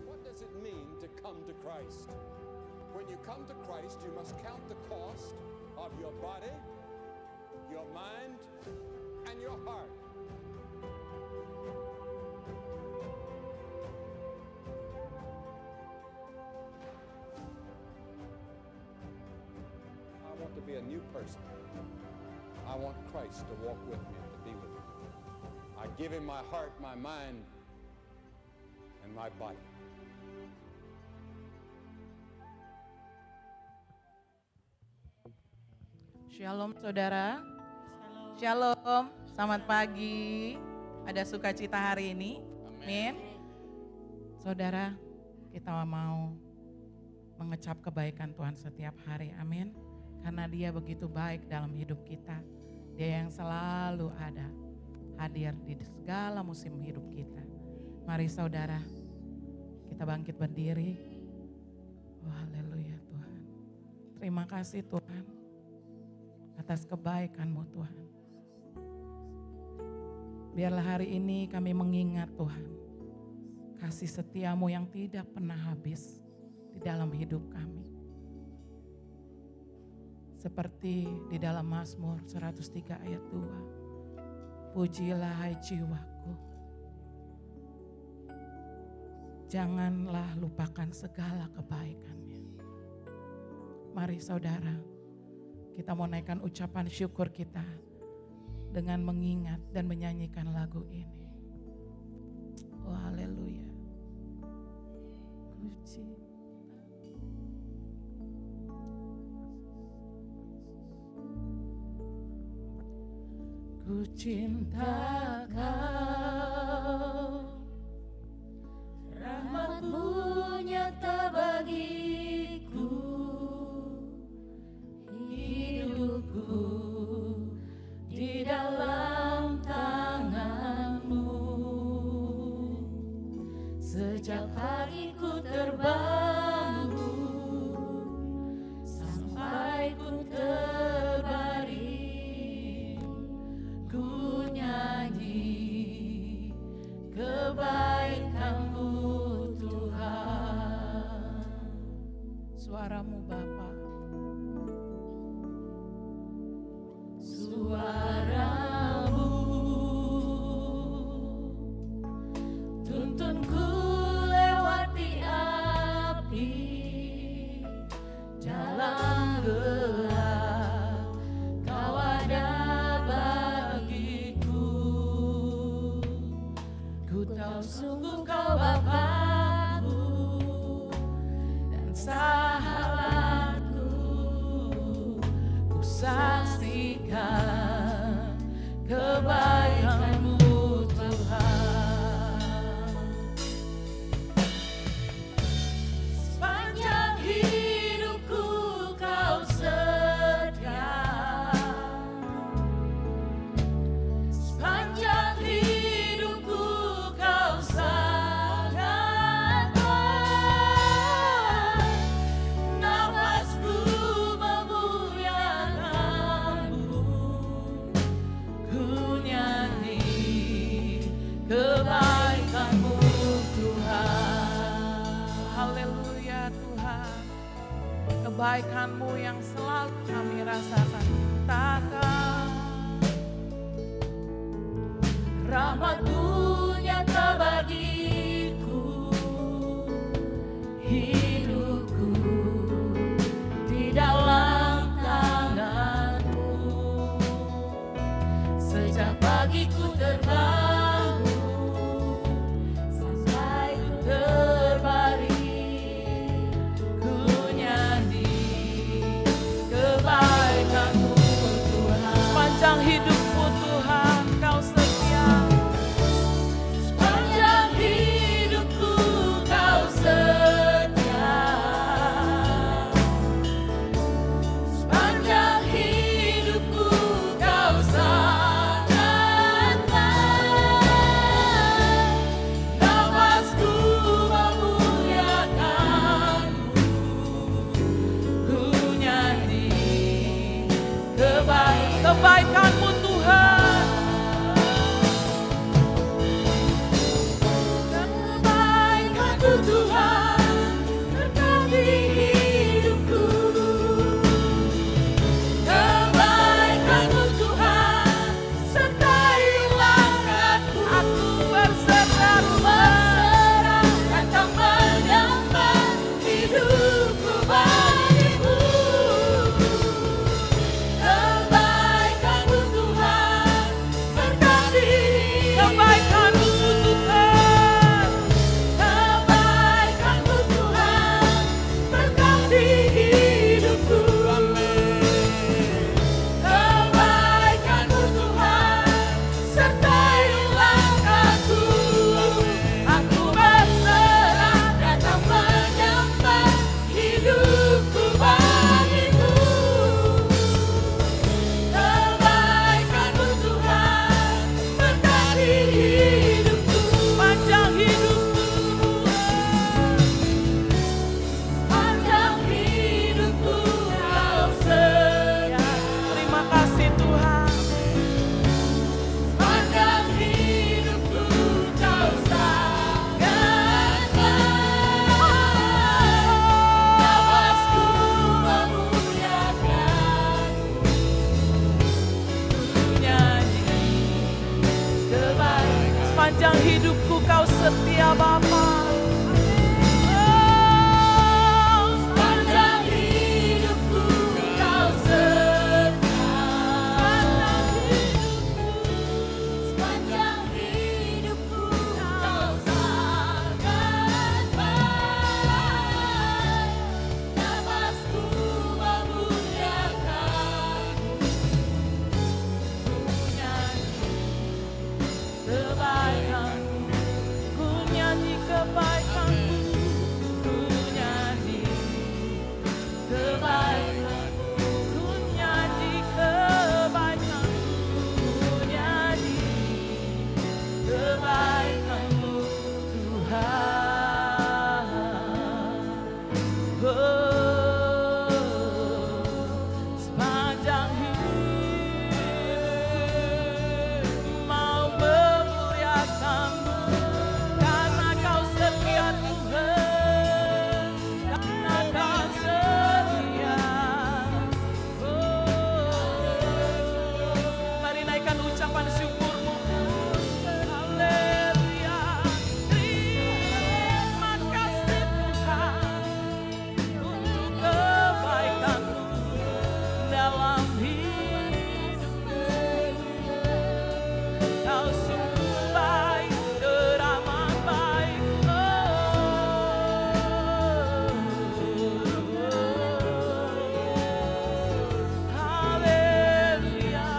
What does it mean to come to Christ? When you come to Christ, you must count the cost of your body, your mind, and your heart. I want to be a new person. I want Christ to walk with me and to be with me. I give him my heart, my mind, and my body. Shalom saudara. Shalom. Selamat pagi. Ada sukacita hari ini. Amin. Saudara, kita mau mengecap kebaikan Tuhan setiap hari. Amin. Karena Dia begitu baik dalam hidup kita. Dia yang selalu ada, hadir di segala musim hidup kita. Mari saudara, kita bangkit berdiri. Oh, haleluya Tuhan. Terima kasih Tuhan atas kebaikan-Mu Tuhan. Biarlah hari ini kami mengingat Tuhan, kasih setia-Mu yang tidak pernah habis di dalam hidup kami. Seperti di dalam Mazmur 103 ayat 2. Pujilah hai jiwaku, janganlah lupakan segala kebaikannya. Mari saudara, kita mau naikkan ucapan syukur kita dengan mengingat dan menyanyikan lagu ini. Oh haleluya. Ku cinta Kau, rahmat-Mu nyata bagiku. Hidupku di dalam tangan-Mu. Sejak pagiku terbangun sampai ku terbaring, ku nyanyi kebaikan-Mu Tuhan. Suara-Mu Bapa, suara-Mu tuntunku lewati api, jalan gelap Kau ada bagiku. Ku tahu sungguh Kau Bapa-Ku dan sahabatku. Ku saksikan kebaikan-Mu Tuhan. Sepanjang hidupku Kau setia, sepanjang hidupku Kau sangat baik. Nafasku memuliakan-Mu, ku nyanyi kebaikan-Mu Tuhan. Haleluya Tuhan, kebaikan-Mu yang selalu kami rasakan. Takkan rahmat-Mu nyata bagiku. Hidupku di dalam tangan-Mu. Sejak pagiku terbangun Sepanjang hidupku kau setia Bapa. Sepanjang hidupku kau setia. Sepanjang hidupku kau sangat baik. Nafasku memuliakanmu. Nyanyi kebaikanmu, ku nyanyi kebaikanmu, ku nyanyi kebaikanmu, ku nyanyi kebaikanmu Tuhan. Sepanjang hidup mau memuliakanmu, karena kau setia Tuhan, karena kau setia. Mari naikkan ucapan syukurmu. Haleluya. Terima kasih Tuhan untuk kebaikanmu dalam hidupku. Kau sungguh baik, teramat baik. Haleluya.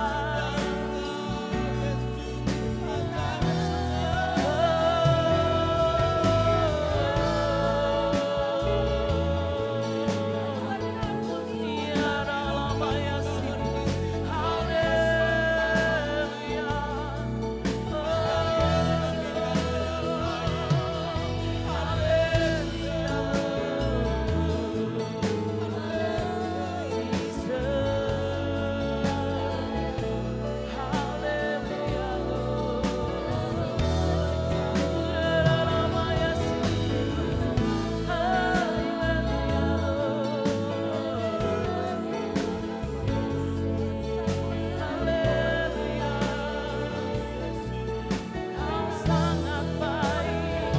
Kau sangat baik,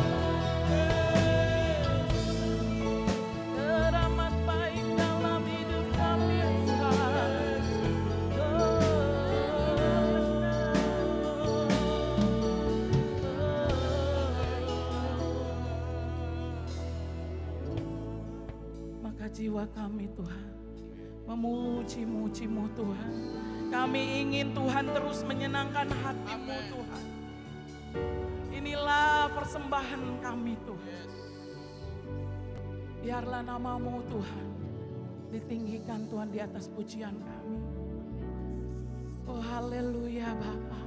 teramat baik dalam hidup kami Tuhan. Maka jiwa kami Tuhan memuji-muji-Mu Tuhan. Kami ingin Tuhan terus menyenangkan hati-Mu Tuhan. Inilah persembahan kami Tuhan. Biarlah nama-Mu Tuhan ditinggikan Tuhan di atas pujian kami. Oh haleluya Bapa.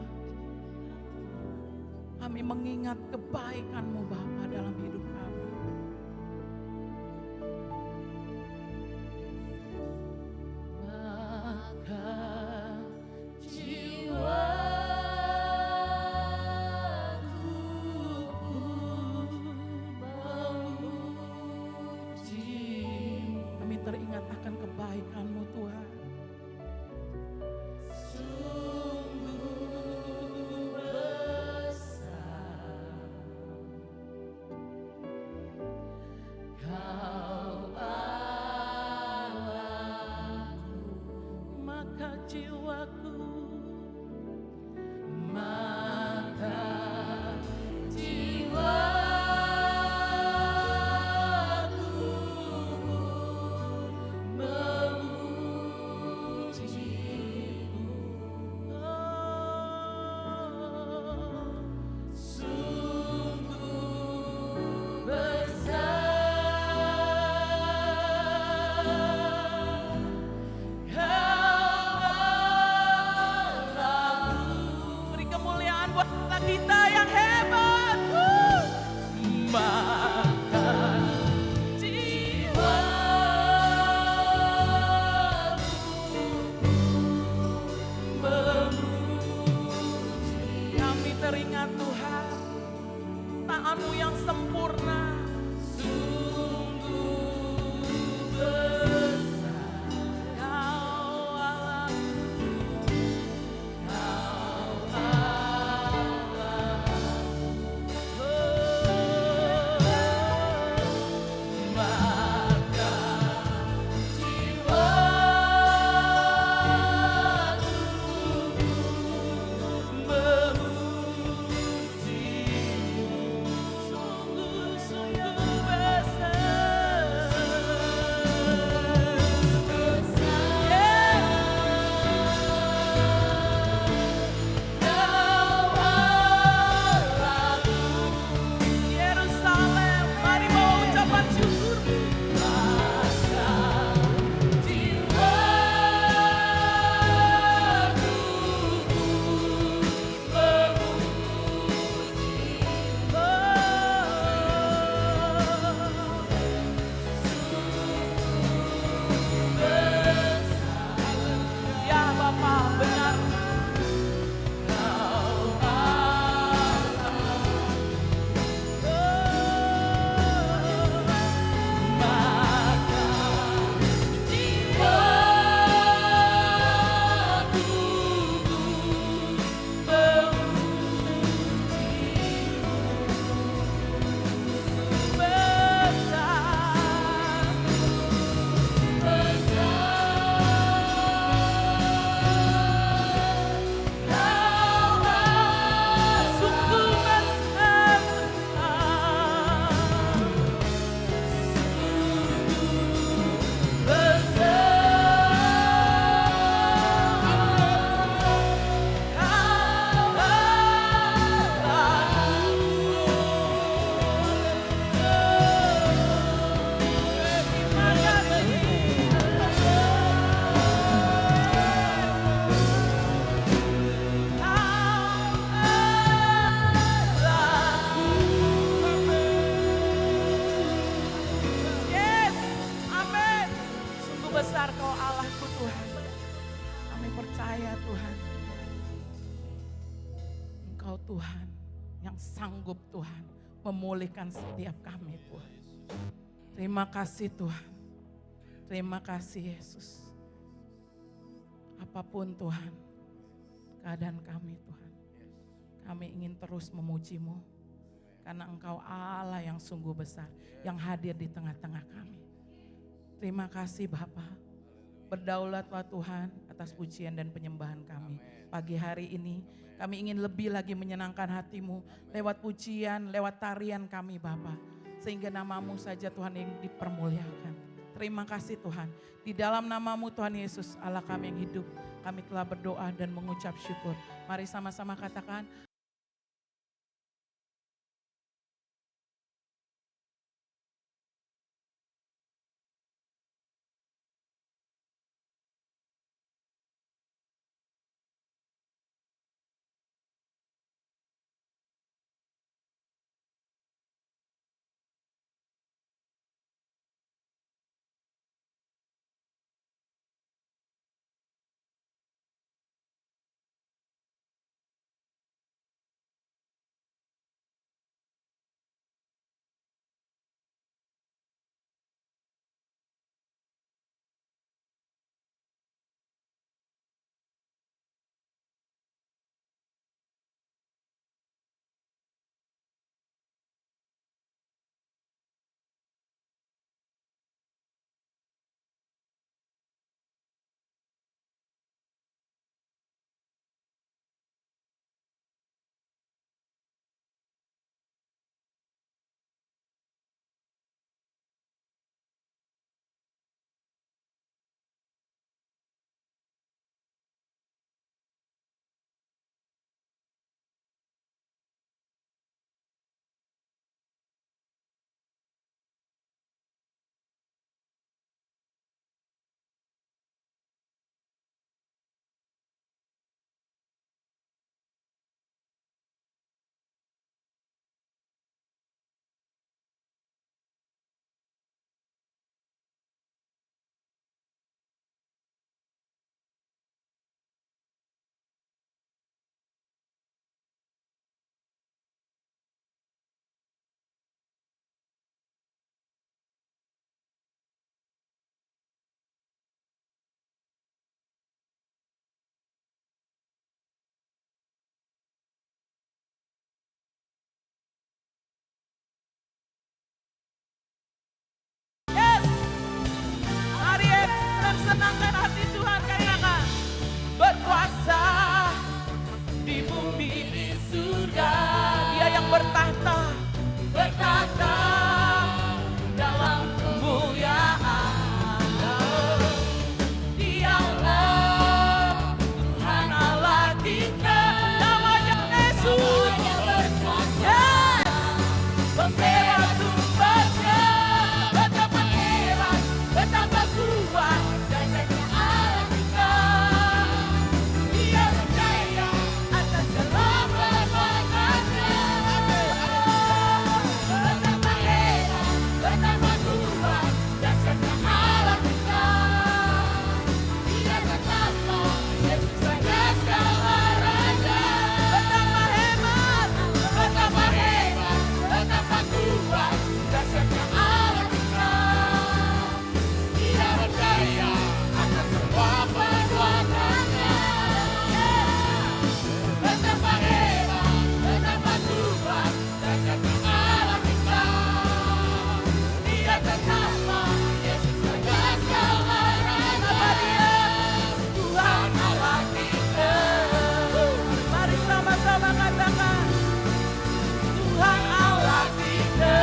Kami mengingat kebaikan-Mu Bapa dalam hidup kami. Maka jiwaku memuji. Kami teringat akan kebaikan-Mu Tuhan. Sungguh besar Kau Allahku. Maka jiwaku yang sanggup Tuhan memulihkan setiap kami Tuhan. Terima kasih Tuhan. Terima kasih Yesus. Apapun Tuhan keadaan kami Tuhan, kami ingin terus memuji-Mu karena Engkau Allah yang sungguh besar yang hadir di tengah-tengah kami. Terima kasih Bapa. Berdaulatlah Tuhan atas pujian dan penyembahan kami. Pagi hari ini kami ingin lebih lagi menyenangkan hati-Mu lewat pujian, lewat tarian kami Bapa. Sehingga nama-Mu saja Tuhan yang dipermuliakan. Terima kasih Tuhan. Di dalam nama-Mu Tuhan Yesus Allah kami yang hidup. Kami telah berdoa dan mengucap syukur. Mari sama-sama katakan. Mari senangkan hati Tuhan katakan. Berkuasa di bumi di surga. Dia yang bertahta dalam kemuliaan. Dialah Tuhan Allah kita. Namanya Yesus. Membela sumbernya. Betapa hebat, betapa kuat. Dasarnya Allah kita. Dia percaya atas segala perbuatannya. Betapa hebat, betapa kuat. Dasarnya Allah kita. Dia tetaplah Yesus saja segala raja. Betapa hebat, betapa hebat, betapa kuat. Dasarnya Allah kita. Dia percaya atas semua perbuatannya. Betapa hebat, betapa kuat. Dasarnya Allah kita. Dia tetaplah Yesus saja segala raja. Tuhan Allah kita. Mari sama-sama katakan. Tuhan Allah kita.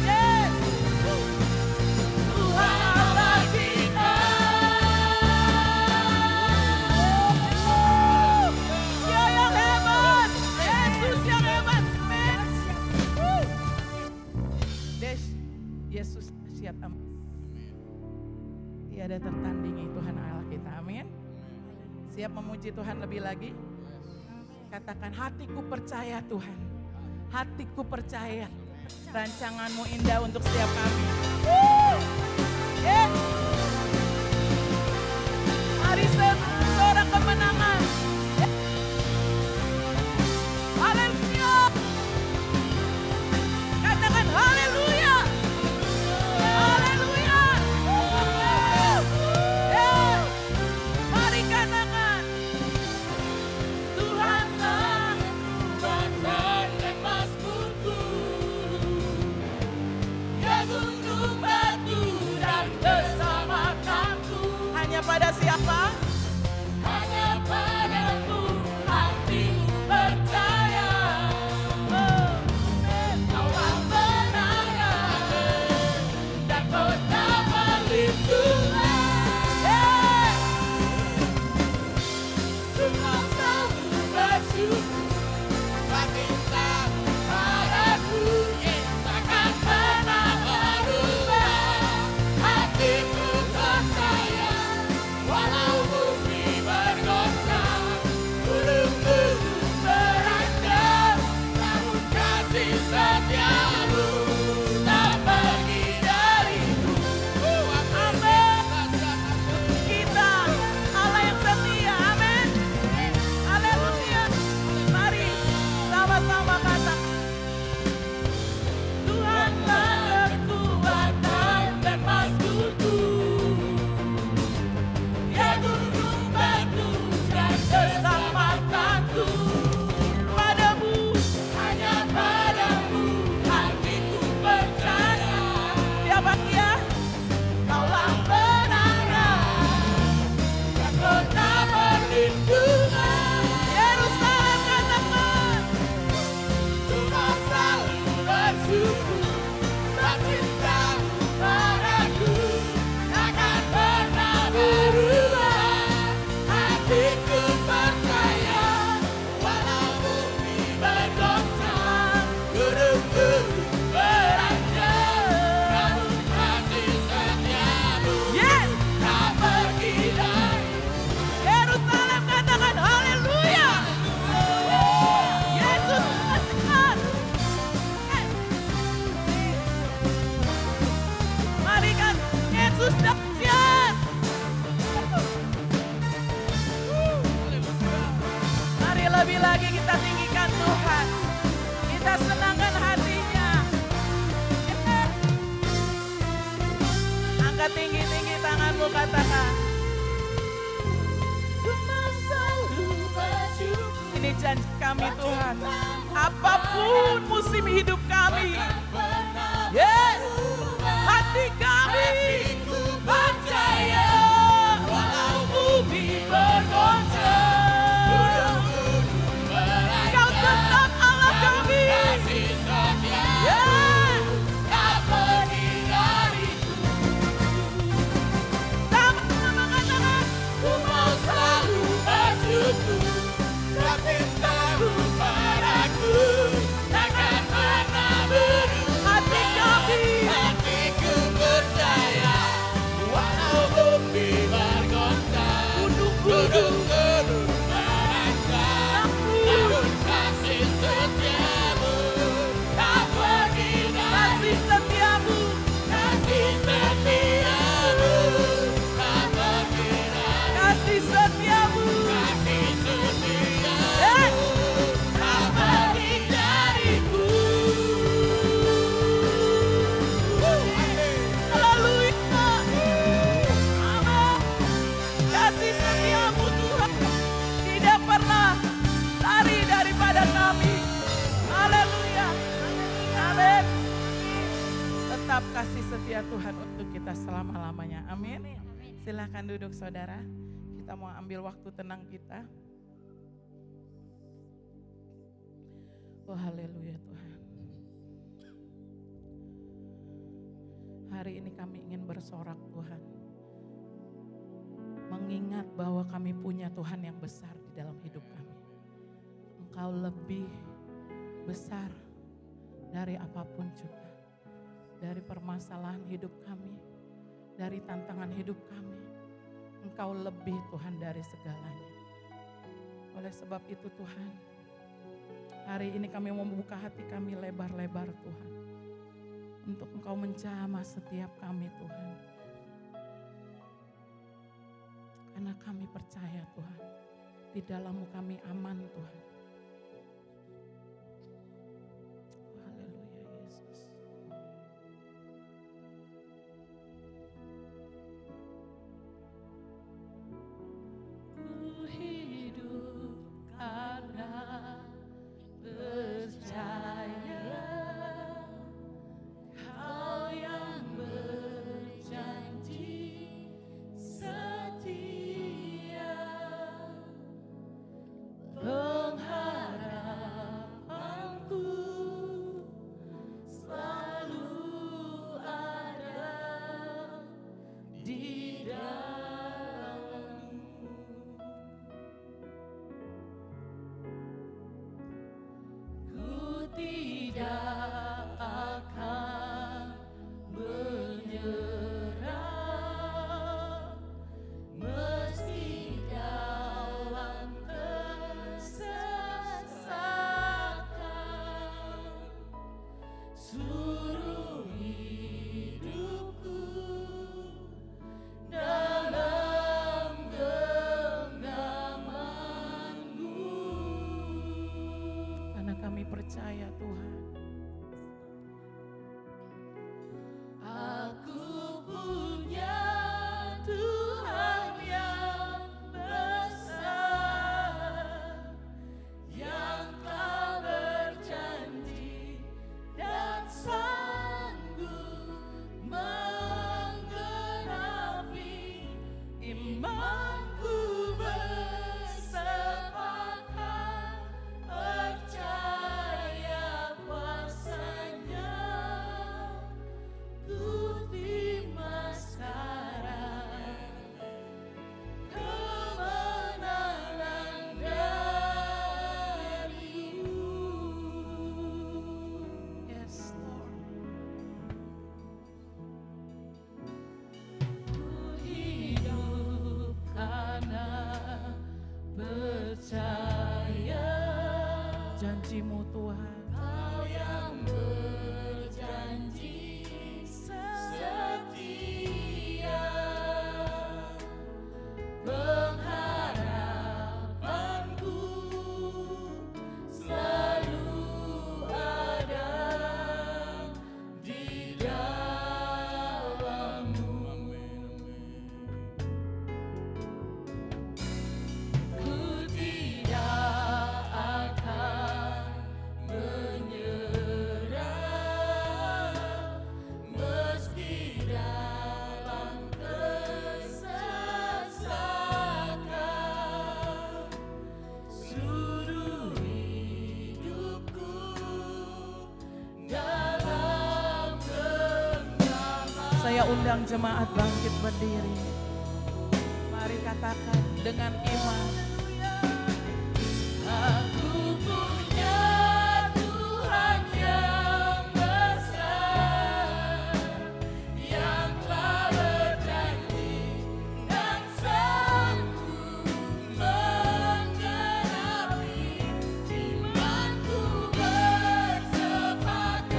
Yes. Tuhan Allah kita. Dia yang hebat. Yesus yang hebat. Des, Yesus siap amin. Tiada tertandingi Tuhan Allah kita. Amin. Siap memuji Tuhan lebih lagi? Katakan hatiku percaya Tuhan. Hatiku percaya. Rancangan-Mu indah untuk setiap kami. Yeah. Mari seorang kemenangan. janji kami Tuhan. Apapun musim hidup kami. Yes. Hati kami percaya walau bumi bergoncang. Kau tetap Allah kami. Yeah. Tak pergi dariku. Sama-sama katakan, ku mau selalu bersyukur. Cintamu padaku takkan pernah berubah. Hatiku percaya walau bumi bergoncang, gunung-gunung menangkap, namun kasih setiamu tak pergi dari. Kasih setiamu tak pergi dari. Kasih setiamu tak pergi dariku. Haleluya. Amin. Kasih setiamu Tuhan tidak pernah lari daripada kami. Haleluya. Amin. Tetap kasih setia Tuhan untuk kita selama-lamanya. Amin. Silakan duduk saudara. Kita mau ambil waktu tenang kita. Oh haleluya Tuhan. Hari ini kami ingin bersorak Tuhan. Mengingat bahwa kami punya Tuhan yang besar di dalam hidup kami. Engkau lebih besar dari apapun juga. Dari permasalahan hidup kami. Dari tantangan hidup kami. Engkau lebih Tuhan dari segalanya. Oleh sebab itu Tuhan, hari ini kami mau membuka hati kami lebar-lebar Tuhan. Untuk Engkau menjamah setiap kami Tuhan. Karena kami percaya Tuhan, di dalam-Mu kami aman Tuhan. Haleluya Yesus. Ku hidup karena percaya Kau yang berjanji setia, pengharapanku selalu ada di dalam-Mu. Ku tidak akan menyerah meski dalam kesesatan. Seluruh hidupku dalam genggaman-Mu. Karena kami percaya Tuhan. Aku punya Tuhan yang besar, yang telah berjanji dan sanggup menggenapi imanku bersepakat percaya kuasa-Nya. Ku terima sekarang kemenangan dari-Mu. Yes Lord. Ku hidup karena percaya janji-Mu Tuhan. Kau yang berjanji setia, pengharapanku selalu ada di dalam-Mu. Ku tidak Saya undang jemaat bangkit berdiri. Mari katakan dengan iman. Aku punya Tuhan yang besar, yang telah berjanji dan sanggup menggenapi. Imanku bersepakat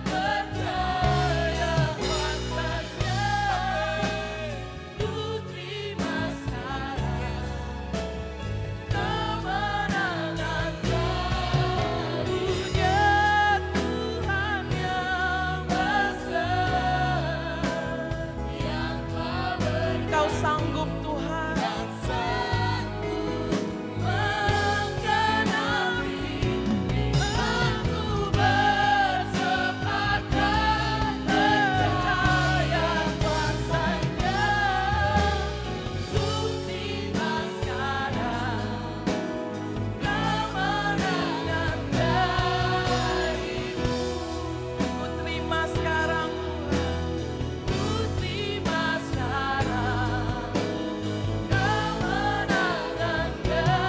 percaya kuasanya. Ku terima sekarang kemenangan darinya. Tuhan yang besar, yang telah Kau sanggup Tuhan. sanggup menggenapi. Imanku bersepakat percaya kuasanya. Ku terima sekarang kemenangan darimu. Ku terima sekarang Tuhan. Ku terima sekarang kemenangan darimu.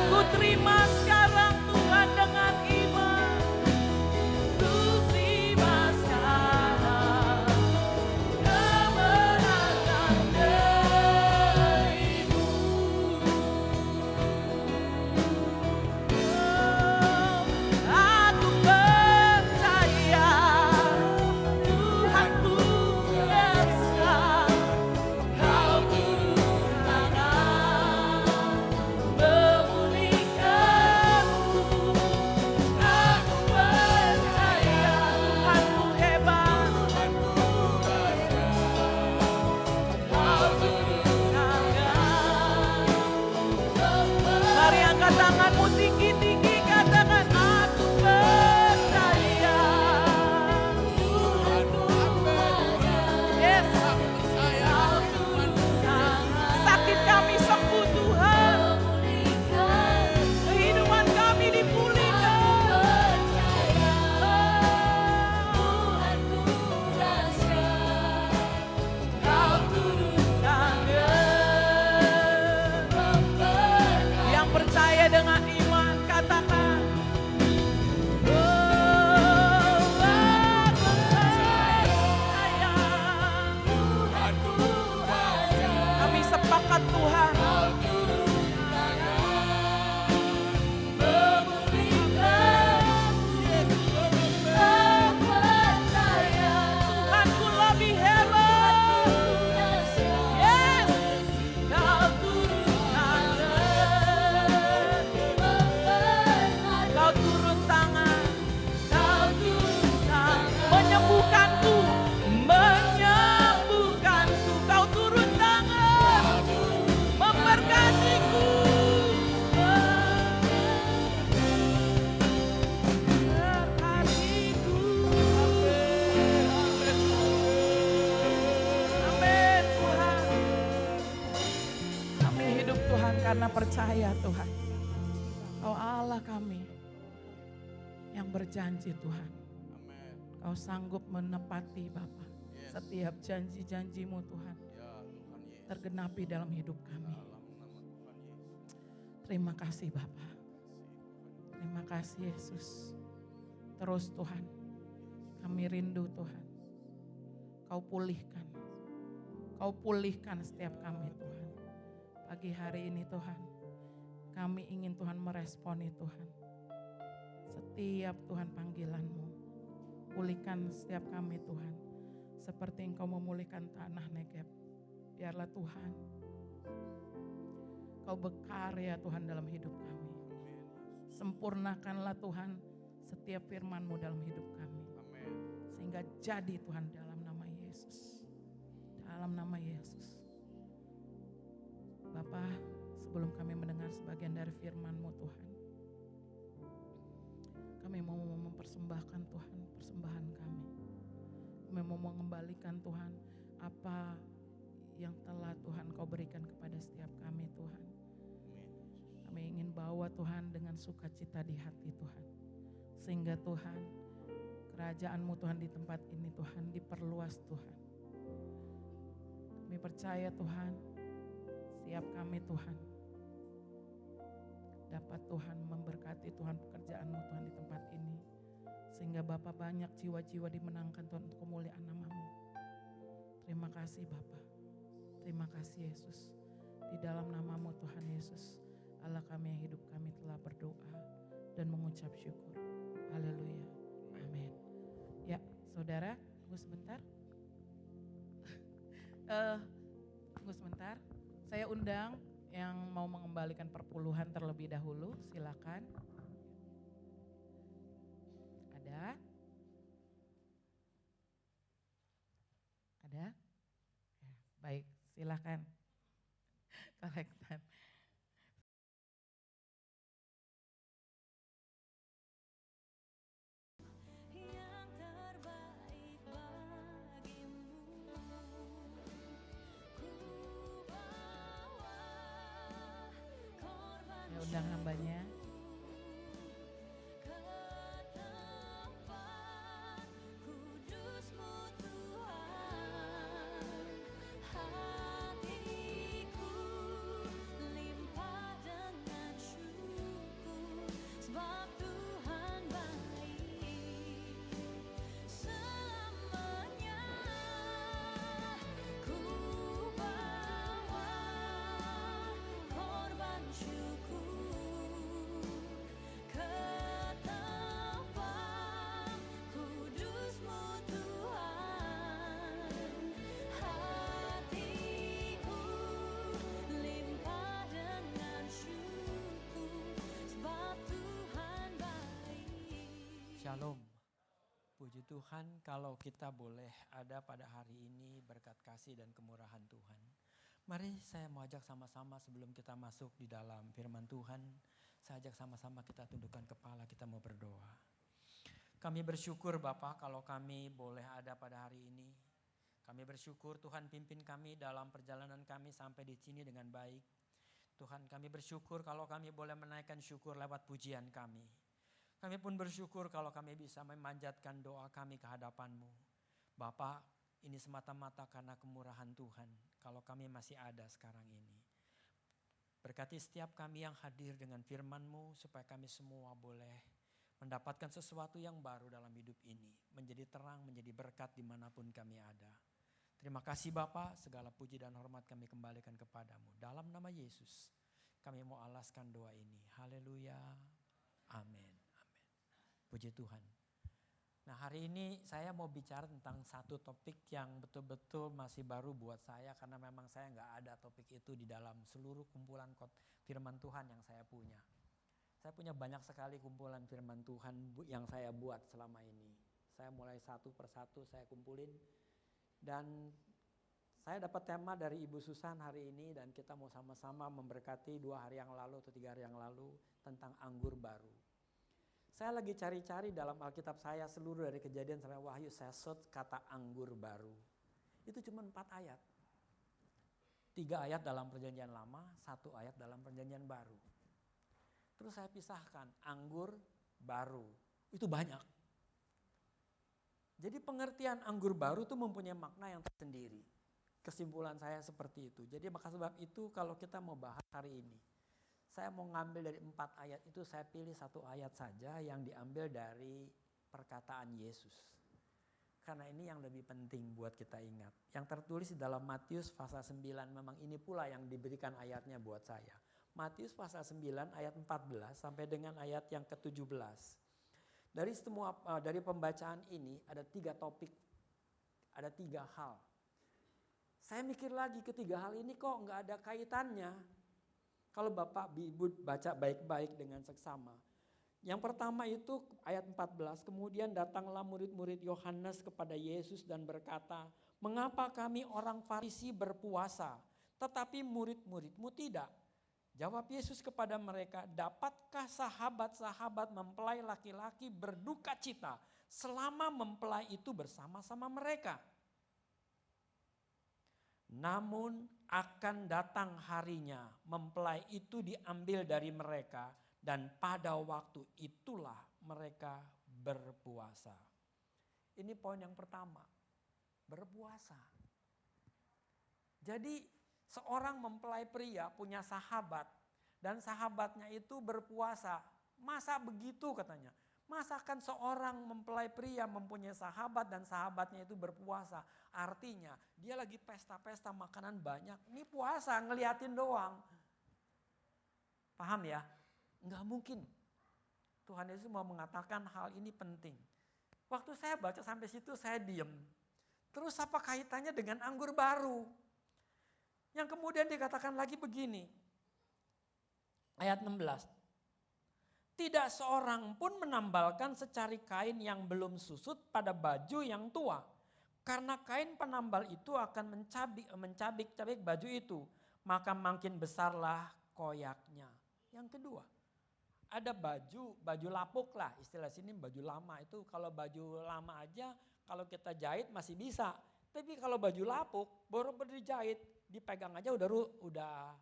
Ku terima sekarang Tuhan dengan iman. Ku terima sekarang kemenangan darimu. Aku percaya Tuhanku Besar, Kau turun tangan memulihkanku. Aku percaya Tuhanku hebat. Tuhanku dahsyat. Kau turun tangan Mari angkat tanganmu tinggi-tinggi, katakan aku percaya. Tuhanku dahsyat. Yes, Kau turun tangan sakit kami sembuh Tuhan. memulihkan. Kehidupan kami dipulihkan. Percaya Tuhanku dahsyat. Kau turun tangan memberkati. Yang percaya dengan iman katakan. Aku percaya. Tuhanku dahsyat. Kami sepakat Tuhan. Kau turun tangan memulihkan. Kau percaya Tuhanku lebih hebat. Yes. Kau turun tangan memberkati. Kau turun tangan. Kau turun tangan Menyembuhkanku. Menyembuhkanku. Kau turun tangan. Memberkatiku. Memberkatiku. Amin Tuhan. Kami hidup Tuhan karena percaya Tuhan. Kau Allah kami yang berjanji Tuhan. Kau sanggup menepati Bapa. Setiap janji-janjimu Tuhan tergenapi dalam hidup kami. Terima kasih Bapa. Terima kasih Yesus. Terus Tuhan, kami rindu Tuhan. Kau pulihkan. Kau pulihkan setiap kami Tuhan. Pagi hari ini Tuhan, kami ingin Tuhan meresponi Tuhan. Setiap Tuhan panggilan-Mu. Pulihkan setiap kami Tuhan. Seperti Engkau memulihkan tanah Negeb. Biarlah Tuhan, Kau berkarya Tuhan dalam hidup kami. Sempurnakanlah Tuhan setiap firman-Mu dalam hidup kami. Sehingga jadi Tuhan dalam nama Yesus. Dalam nama Yesus. Bapa, sebelum kami mendengar sebagian dari firman-Mu Tuhan, kami mau mempersembahkan Tuhan persembahan kami. Kami mau mengembalikan Tuhan apa yang telah Tuhan Kau berikan kepada setiap kami Tuhan. Kami ingin bawa Tuhan dengan sukacita di hati Tuhan. Sehingga Tuhan, kerajaan-Mu Tuhan di tempat ini Tuhan diperluas Tuhan. Kami percaya Tuhan, setiap kami Tuhan, dapat Tuhan memberkati Tuhan pekerjaan-Mu Tuhan di tempat ini. Sehingga Bapa banyak jiwa-jiwa dimenangkan Tuhan untuk kemuliaan nama-Mu. Terima kasih Bapa, terima kasih Yesus. Di dalam nama-Mu Tuhan Yesus, Allah kami yang hidup kami telah berdoa dan mengucap syukur. Haleluya, amin. Ya saudara, tunggu sebentar. Tunggu sebentar, saya undang yang mau mengembalikan perpuluhan terlebih dahulu, silakan. Ada? Ada? Ya, baik, silakan. Kolektan. Yang terbaik bagimu, ku bawa korban Saya undang hambanya. ke tempat kudus-Mu Tuhan. Hatiku limpah dengan syukur, sebab Tuhan baik selamanya. Ku bawa korban syukur ke tempat kudus-Mu Tuhan. Hatiku limpah dengan syukur, sebab Tuhan baik. Shalom. Puji Tuhan kalau kita boleh ada pada hari ini berkat kasih dan kemurahan Tuhan. Mari saya mau ajak sama-sama sebelum kita masuk di dalam firman Tuhan. Saya ajak sama-sama kita tundukkan kepala, kita mau berdoa. Kami bersyukur Bapa kalau kami boleh ada pada hari ini. Kami bersyukur Tuhan pimpin kami dalam perjalanan kami sampai di sini dengan baik. Tuhan kami bersyukur kalau kami boleh menaikkan syukur lewat pujian kami. Kami pun bersyukur kalau kami bisa memanjatkan doa kami ke hadapan-Mu. Bapa, ini semata-mata karena kemurahan Tuhan kalau kami masih ada sekarang ini. Berkati setiap kami yang hadir dengan firman-Mu supaya kami semua boleh mendapatkan sesuatu yang baru dalam hidup ini. Menjadi terang, menjadi berkat dimanapun kami ada. Terima kasih Bapa, segala puji dan hormat kami kembalikan kepadamu. Dalam nama Yesus kami mau alaskan doa ini. Haleluya. Amin. Puji Tuhan. Nah hari ini saya mau bicara tentang satu topik yang betul-betul masih baru buat saya. Karena memang saya nggak ada topik itu di dalam seluruh kumpulan firman Tuhan yang saya punya. Saya punya banyak sekali kumpulan firman Tuhan yang saya buat selama ini. Saya mulai satu persatu saya kumpulin. Dan saya dapat tema dari Ibu Susan hari ini dan kita mau sama-sama memberkati 2 hari yang lalu atau 3 hari yang lalu tentang anggur baru. Saya lagi cari-cari dalam Alkitab saya seluruh dari Kejadian sampai Wahyu, saya search kata anggur baru. Itu cuma 4 ayat. 3 ayat dalam perjanjian lama, 1 ayat dalam perjanjian baru. Terus saya pisahkan anggur baru, itu banyak. Jadi pengertian anggur baru itu mempunyai makna yang tersendiri. Kesimpulan saya seperti itu. Jadi maka sebab itu kalau kita mau bahas hari ini, saya mau ngambil dari 4 ayat itu, saya pilih 1 ayat saja yang diambil dari perkataan Yesus. Karena ini yang lebih penting buat kita ingat. Yang tertulis di dalam Matius pasal 9, memang ini pula yang diberikan ayatnya buat saya. Matius pasal 9 ayat 14 sampai dengan ayat yang ke-17. Dari pembacaan ini ada 3 topik, ada 3 hal. Saya mikir lagi ketiga hal ini kok nggak ada kaitannya. Kalau Bapak Ibu baca baik-baik dengan seksama. Yang pertama itu ayat 14, kemudian datanglah murid-murid Yohanes kepada Yesus dan berkata, "Mengapa kami orang Farisi berpuasa, tetapi murid-muridmu tidak?" Jawab Yesus kepada mereka, "Dapatkah sahabat-sahabat mempelai laki-laki berduka cita selama mempelai itu bersama-sama mereka? Namun akan datang harinya mempelai itu diambil dari mereka dan pada waktu itulah mereka berpuasa." Ini poin yang pertama, berpuasa. Jadi seorang mempelai pria punya sahabat dan sahabatnya itu berpuasa. Masa begitu katanya? Masakan seorang mempelai pria mempunyai sahabat dan sahabatnya itu berpuasa. Artinya dia lagi pesta-pesta makanan banyak. Ini puasa ngeliatin doang. Paham ya? Enggak mungkin. Tuhan Yesus mau mengatakan hal ini penting. Waktu saya baca sampai situ saya diem. Terus apa kaitannya dengan anggur baru? Yang kemudian dikatakan lagi begini. Ayat 16. Tidak seorang pun menambalkan secari kain yang belum susut pada baju yang tua. Karena kain penambal itu akan mencabik-cabik baju itu. Maka makin besarlah koyaknya. Yang kedua, ada baju lapuk lah. Istilah sini baju lama itu kalau baju lama aja kalau kita jahit masih bisa. Tapi kalau baju lapuk baru dijahit, dipegang aja udah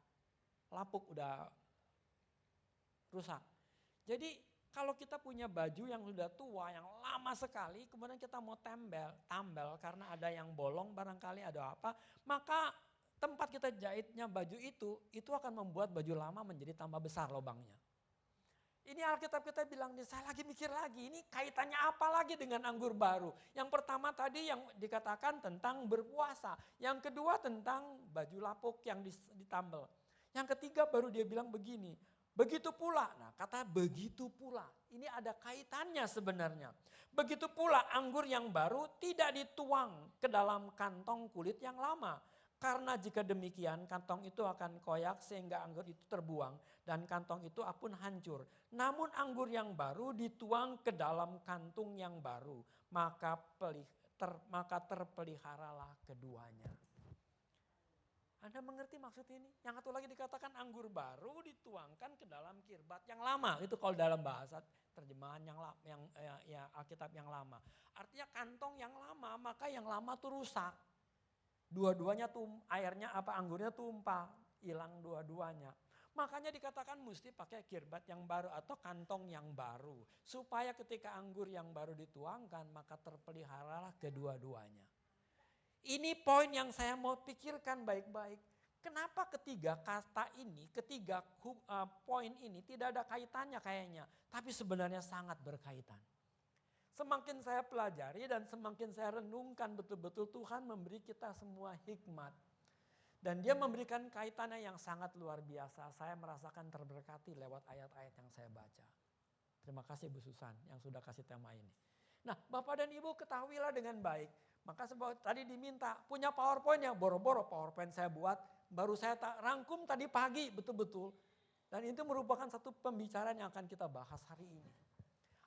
lapuk, udah rusak. Jadi kalau kita punya baju yang sudah tua, yang lama sekali, kemudian kita mau tambal karena ada yang bolong barangkali ada apa, maka tempat kita jahitnya baju itu akan membuat baju lama menjadi tambah besar lubangnya. Ini Alkitab kita bilang, saya lagi mikir lagi, ini kaitannya apa lagi dengan anggur baru. Yang pertama tadi yang dikatakan tentang berpuasa. Yang kedua tentang baju lapuk yang ditambal. Yang ketiga baru dia bilang begini, begitu pula. Nah kata begitu pula, ini ada kaitannya sebenarnya. Begitu pula anggur yang baru tidak dituang ke dalam kantong kulit yang lama. Karena jika demikian kantong itu akan koyak sehingga anggur itu terbuang dan kantong itu pun hancur. Namun anggur yang baru dituang ke dalam kantung yang baru, maka terpeliharalah keduanya. Anda mengerti maksud ini? Yang satu lagi dikatakan anggur baru dituangkan ke dalam kirbat yang lama. Itu kalau dalam bahasa terjemahan yang Alkitab yang lama. Artinya kantong yang lama, maka yang lama tuh rusak. Dua-duanya airnya anggurnya tumpah, hilang dua-duanya. Makanya dikatakan mesti pakai kirbat yang baru atau kantong yang baru. Supaya ketika anggur yang baru dituangkan maka terpeliharalah kedua-duanya. Ini poin yang saya mau pikirkan baik-baik. Kenapa ketiga poin ini tidak ada kaitannya kayaknya. Tapi sebenarnya sangat berkaitan. Semakin saya pelajari dan semakin saya renungkan betul-betul Tuhan memberi kita semua hikmat. Dan dia memberikan kaitannya yang sangat luar biasa. Saya merasakan terberkati lewat ayat-ayat yang saya baca. Terima kasih Bu Susan yang sudah kasih tema ini. Nah Bapak dan Ibu ketahuilah dengan baik. Maka tadi diminta punya PowerPoint yang boro-boro PowerPoint saya buat. Baru saya rangkum tadi pagi betul-betul. Dan itu merupakan satu pembicaraan yang akan kita bahas hari ini.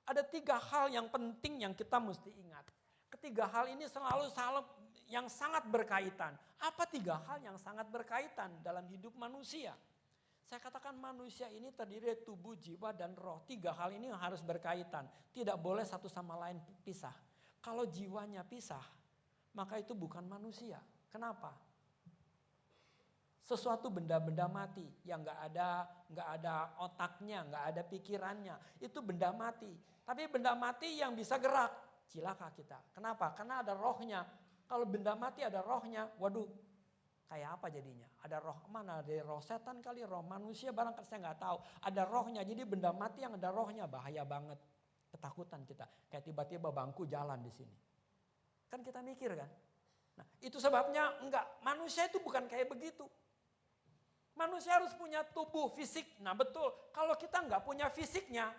Ada 3 hal yang penting yang kita mesti ingat. Ketiga hal ini selalu yang sangat berkaitan. Apa 3 hal yang sangat berkaitan dalam hidup manusia? Saya katakan manusia ini terdiri dari tubuh, jiwa, dan roh. 3 hal ini harus berkaitan. Tidak boleh satu sama lain pisah. Kalau jiwanya pisah, maka itu bukan manusia. Kenapa? Sesuatu benda-benda mati yang nggak ada otaknya, nggak ada pikirannya, itu benda mati. Tapi benda mati yang bisa gerak, cilaka kita. Kenapa? Karena ada rohnya. Kalau benda mati ada rohnya, waduh, kayak apa jadinya? Ada roh mana? Ada roh setan kali, roh manusia barangkali saya nggak tahu. Ada rohnya, jadi benda mati yang ada rohnya bahaya banget. Ketakutan kita, kayak tiba-tiba bangku jalan di sini. Kan kita mikir kan? Nah, itu sebabnya manusia itu bukan kayak begitu. Manusia harus punya tubuh fisik. Nah betul, kalau kita nggak punya fisiknya,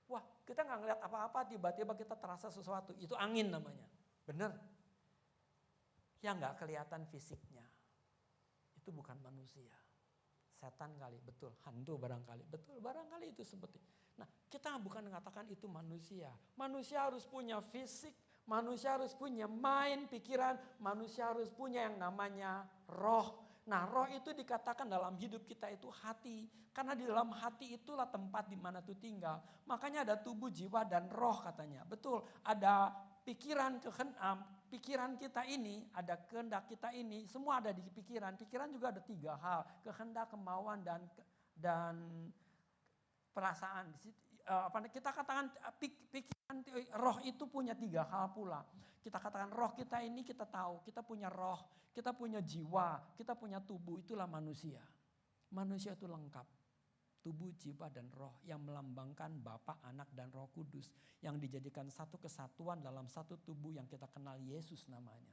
wah kita nggak ngeliat apa-apa, tiba-tiba kita terasa sesuatu. Itu angin namanya, bener. Yang nggak kelihatan fisiknya, itu bukan manusia. Setan kali, betul. Hantu barangkali, betul. Barangkali itu seperti. Nah kita bukan mengatakan itu manusia. Manusia harus punya fisik, manusia harus punya mind, pikiran. Manusia harus punya yang namanya roh. Nah roh itu dikatakan dalam hidup kita itu hati. Karena di dalam hati itulah tempat di mana itu tinggal. Makanya ada tubuh, jiwa, dan roh katanya. Betul, ada pikiran kita ini, ada kehendak kita ini. Semua ada di pikiran. Pikiran juga ada 3 hal. Kehendak, kemauan, dan perasaan. kita katakan pikiran roh itu punya 3 hal pula. Kita katakan roh kita ini kita tahu, kita punya roh, kita punya jiwa, kita punya tubuh, itulah manusia. Manusia itu lengkap. Tubuh, jiwa, dan roh yang melambangkan Bapa, Anak, dan Roh Kudus. Yang dijadikan satu kesatuan dalam satu tubuh yang kita kenal Yesus namanya.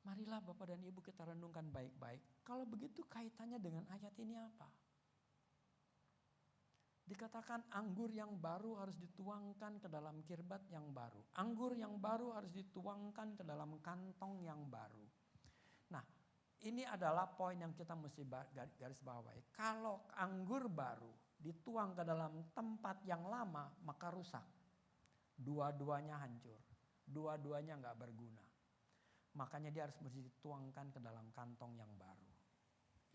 Marilah Bapak dan Ibu kita renungkan baik-baik. Kalau begitu kaitannya dengan ayat ini apa? Dikatakan anggur yang baru harus dituangkan ke dalam kirbat yang baru. Anggur yang baru harus dituangkan ke dalam kantong yang baru. Nah, ini adalah poin yang kita mesti garis bawahi. Kalau anggur baru dituang ke dalam tempat yang lama, maka rusak. Dua-duanya hancur. Dua-duanya nggak berguna. Makanya dia harus mesti dituangkan ke dalam kantong yang baru.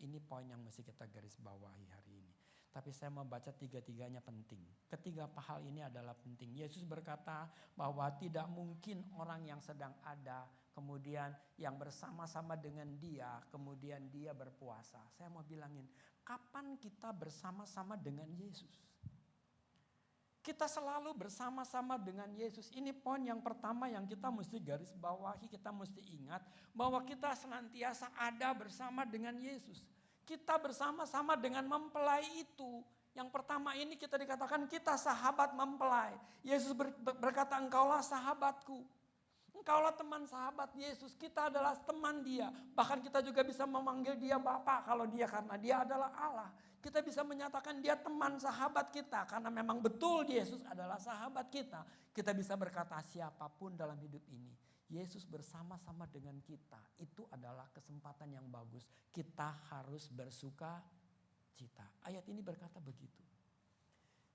Ini poin yang mesti kita garis bawahi hari ini. Tapi saya mau baca 3-tiganya penting. Ketiga hal ini adalah penting. Yesus berkata bahwa tidak mungkin orang yang sedang ada, kemudian yang bersama-sama dengan dia, kemudian dia berpuasa. Saya mau bilangin, kapan kita bersama-sama dengan Yesus? Kita selalu bersama-sama dengan Yesus. Ini poin yang pertama yang kita mesti garis bawahi, kita mesti ingat bahwa kita senantiasa ada bersama dengan Yesus. Kita bersama-sama dengan mempelai itu. Yang pertama ini kita dikatakan kita sahabat mempelai. Yesus berkata engkaulah sahabatku. Engkaulah teman sahabat Yesus. Kita adalah teman dia. Bahkan kita juga bisa memanggil dia Bapa kalau dia karena dia adalah Allah. Kita bisa menyatakan dia teman sahabat kita. Karena memang betul Yesus adalah sahabat kita. Kita bisa berkata siapapun dalam hidup ini. Yesus bersama-sama dengan kita. Itu adalah kesempatan yang bagus. Kita harus bersuka cita. Ayat ini berkata begitu.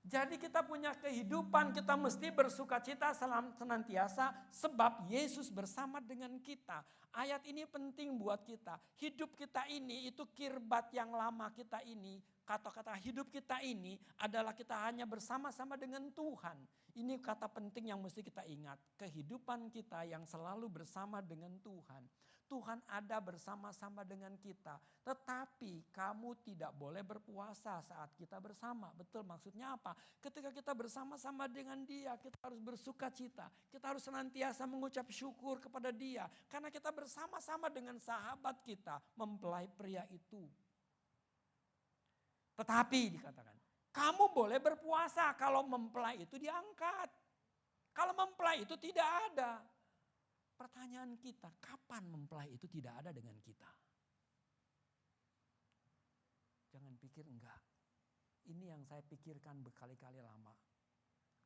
Jadi kita punya kehidupan, kita mesti bersuka cita senantiasa sebab Yesus bersama dengan kita. Ayat ini penting buat kita. Hidup kita ini itu kirbat yang lama kita ini. Kata-kata hidup kita ini adalah kita hanya bersama-sama dengan Tuhan. Ini kata penting yang mesti kita ingat. Kehidupan kita yang selalu bersama dengan Tuhan. Tuhan ada bersama-sama dengan kita. Tetapi kamu tidak boleh berpuasa saat kita bersama. Betul, maksudnya apa? Ketika kita bersama-sama dengan dia, kita harus bersuka cita. Kita harus senantiasa mengucap syukur kepada dia. Karena kita bersama-sama dengan sahabat kita, mempelai pria itu. Tetapi dikatakan, kamu boleh berpuasa kalau mempelai itu diangkat. Kalau mempelai itu tidak ada. Pertanyaan kita, kapan mempelai itu tidak ada dengan kita? Jangan pikir enggak. Ini yang saya pikirkan berkali-kali lama.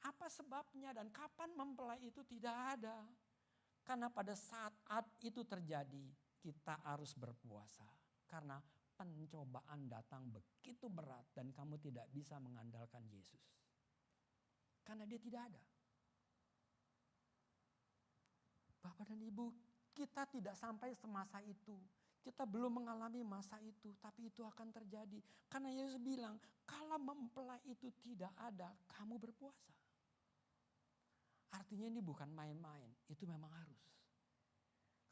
Apa sebabnya dan kapan mempelai itu tidak ada? Karena pada saat itu terjadi, kita harus berpuasa. Karena pencobaan datang begitu berat dan kamu tidak bisa mengandalkan Yesus. Karena dia tidak ada. Bapak dan Ibu, kita tidak sampai semasa itu. Kita belum mengalami masa itu, tapi itu akan terjadi. Karena Yesus bilang, kalau mempelai itu tidak ada, kamu berpuasa. Artinya ini bukan main-main, itu memang harus.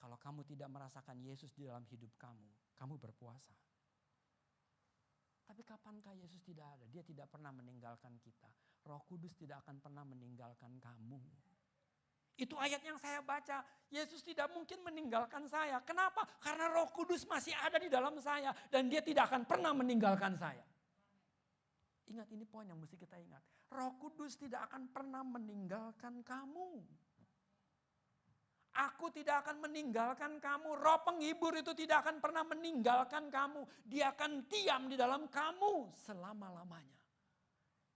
Kalau kamu tidak merasakan Yesus di dalam hidup kamu, kamu berpuasa. Tapi kapankah Yesus tidak ada? Dia tidak pernah meninggalkan kita. Roh Kudus tidak akan pernah meninggalkan kamu. Itu ayat yang saya baca. Yesus tidak mungkin meninggalkan saya. Kenapa? Karena Roh Kudus masih ada di dalam saya. Dan dia tidak akan pernah meninggalkan saya. Ingat, ini poin yang mesti kita ingat. Roh Kudus tidak akan pernah meninggalkan kamu. Aku tidak akan meninggalkan kamu. Roh penghibur itu tidak akan pernah meninggalkan kamu. Dia akan diam di dalam kamu selama-lamanya.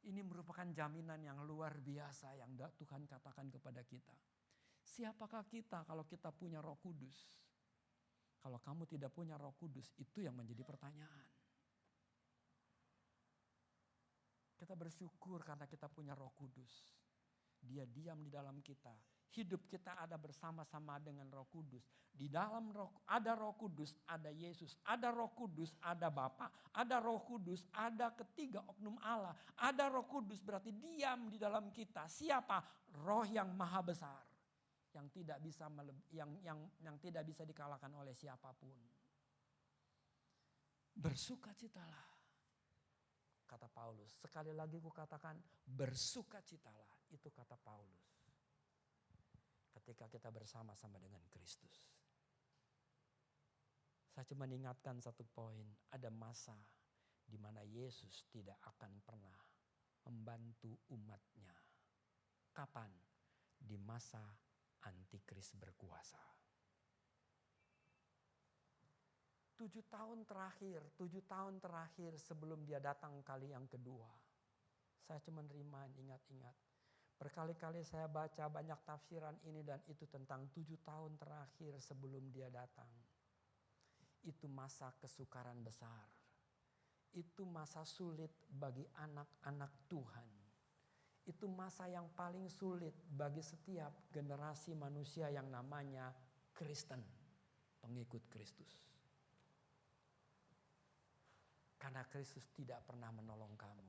Ini merupakan jaminan yang luar biasa yang Tuhan katakan kepada kita. Siapakah kita kalau kita punya Roh Kudus? Kalau kamu tidak punya Roh Kudus, itu yang menjadi pertanyaan. Kita bersyukur karena kita punya Roh Kudus. Dia diam di dalam kita. Hidup kita ada bersama-sama dengan Roh Kudus. Di dalam ada Roh Kudus, ada Yesus. Ada Roh Kudus, ada Bapa. Ada Roh Kudus, ada ketiga oknum Allah. Ada Roh Kudus berarti diam di dalam kita. Siapa? Roh yang maha besar. Yang tidak bisa dikalahkan oleh siapapun. Bersukacitalah. kata Paulus. Sekali lagi ku katakan bersukacitalah, itu kata Paulus. Ketika kita bersama-sama dengan Kristus. Saya cuma ingatkan satu poin, ada masa di mana Yesus tidak akan pernah membantu umatnya. Kapan? Di masa antikris berkuasa. 7 tahun terakhir sebelum dia datang kali yang kedua. Saya cuma ingat-ingat. Berkali-kali saya baca banyak tafsiran ini dan itu tentang 7 tahun terakhir sebelum dia datang. Itu masa kesukaran besar. Itu masa sulit bagi anak-anak Tuhan. Itu masa yang paling sulit bagi setiap generasi manusia yang namanya Kristen, pengikut Kristus. Karena Kristus tidak pernah menolong kamu.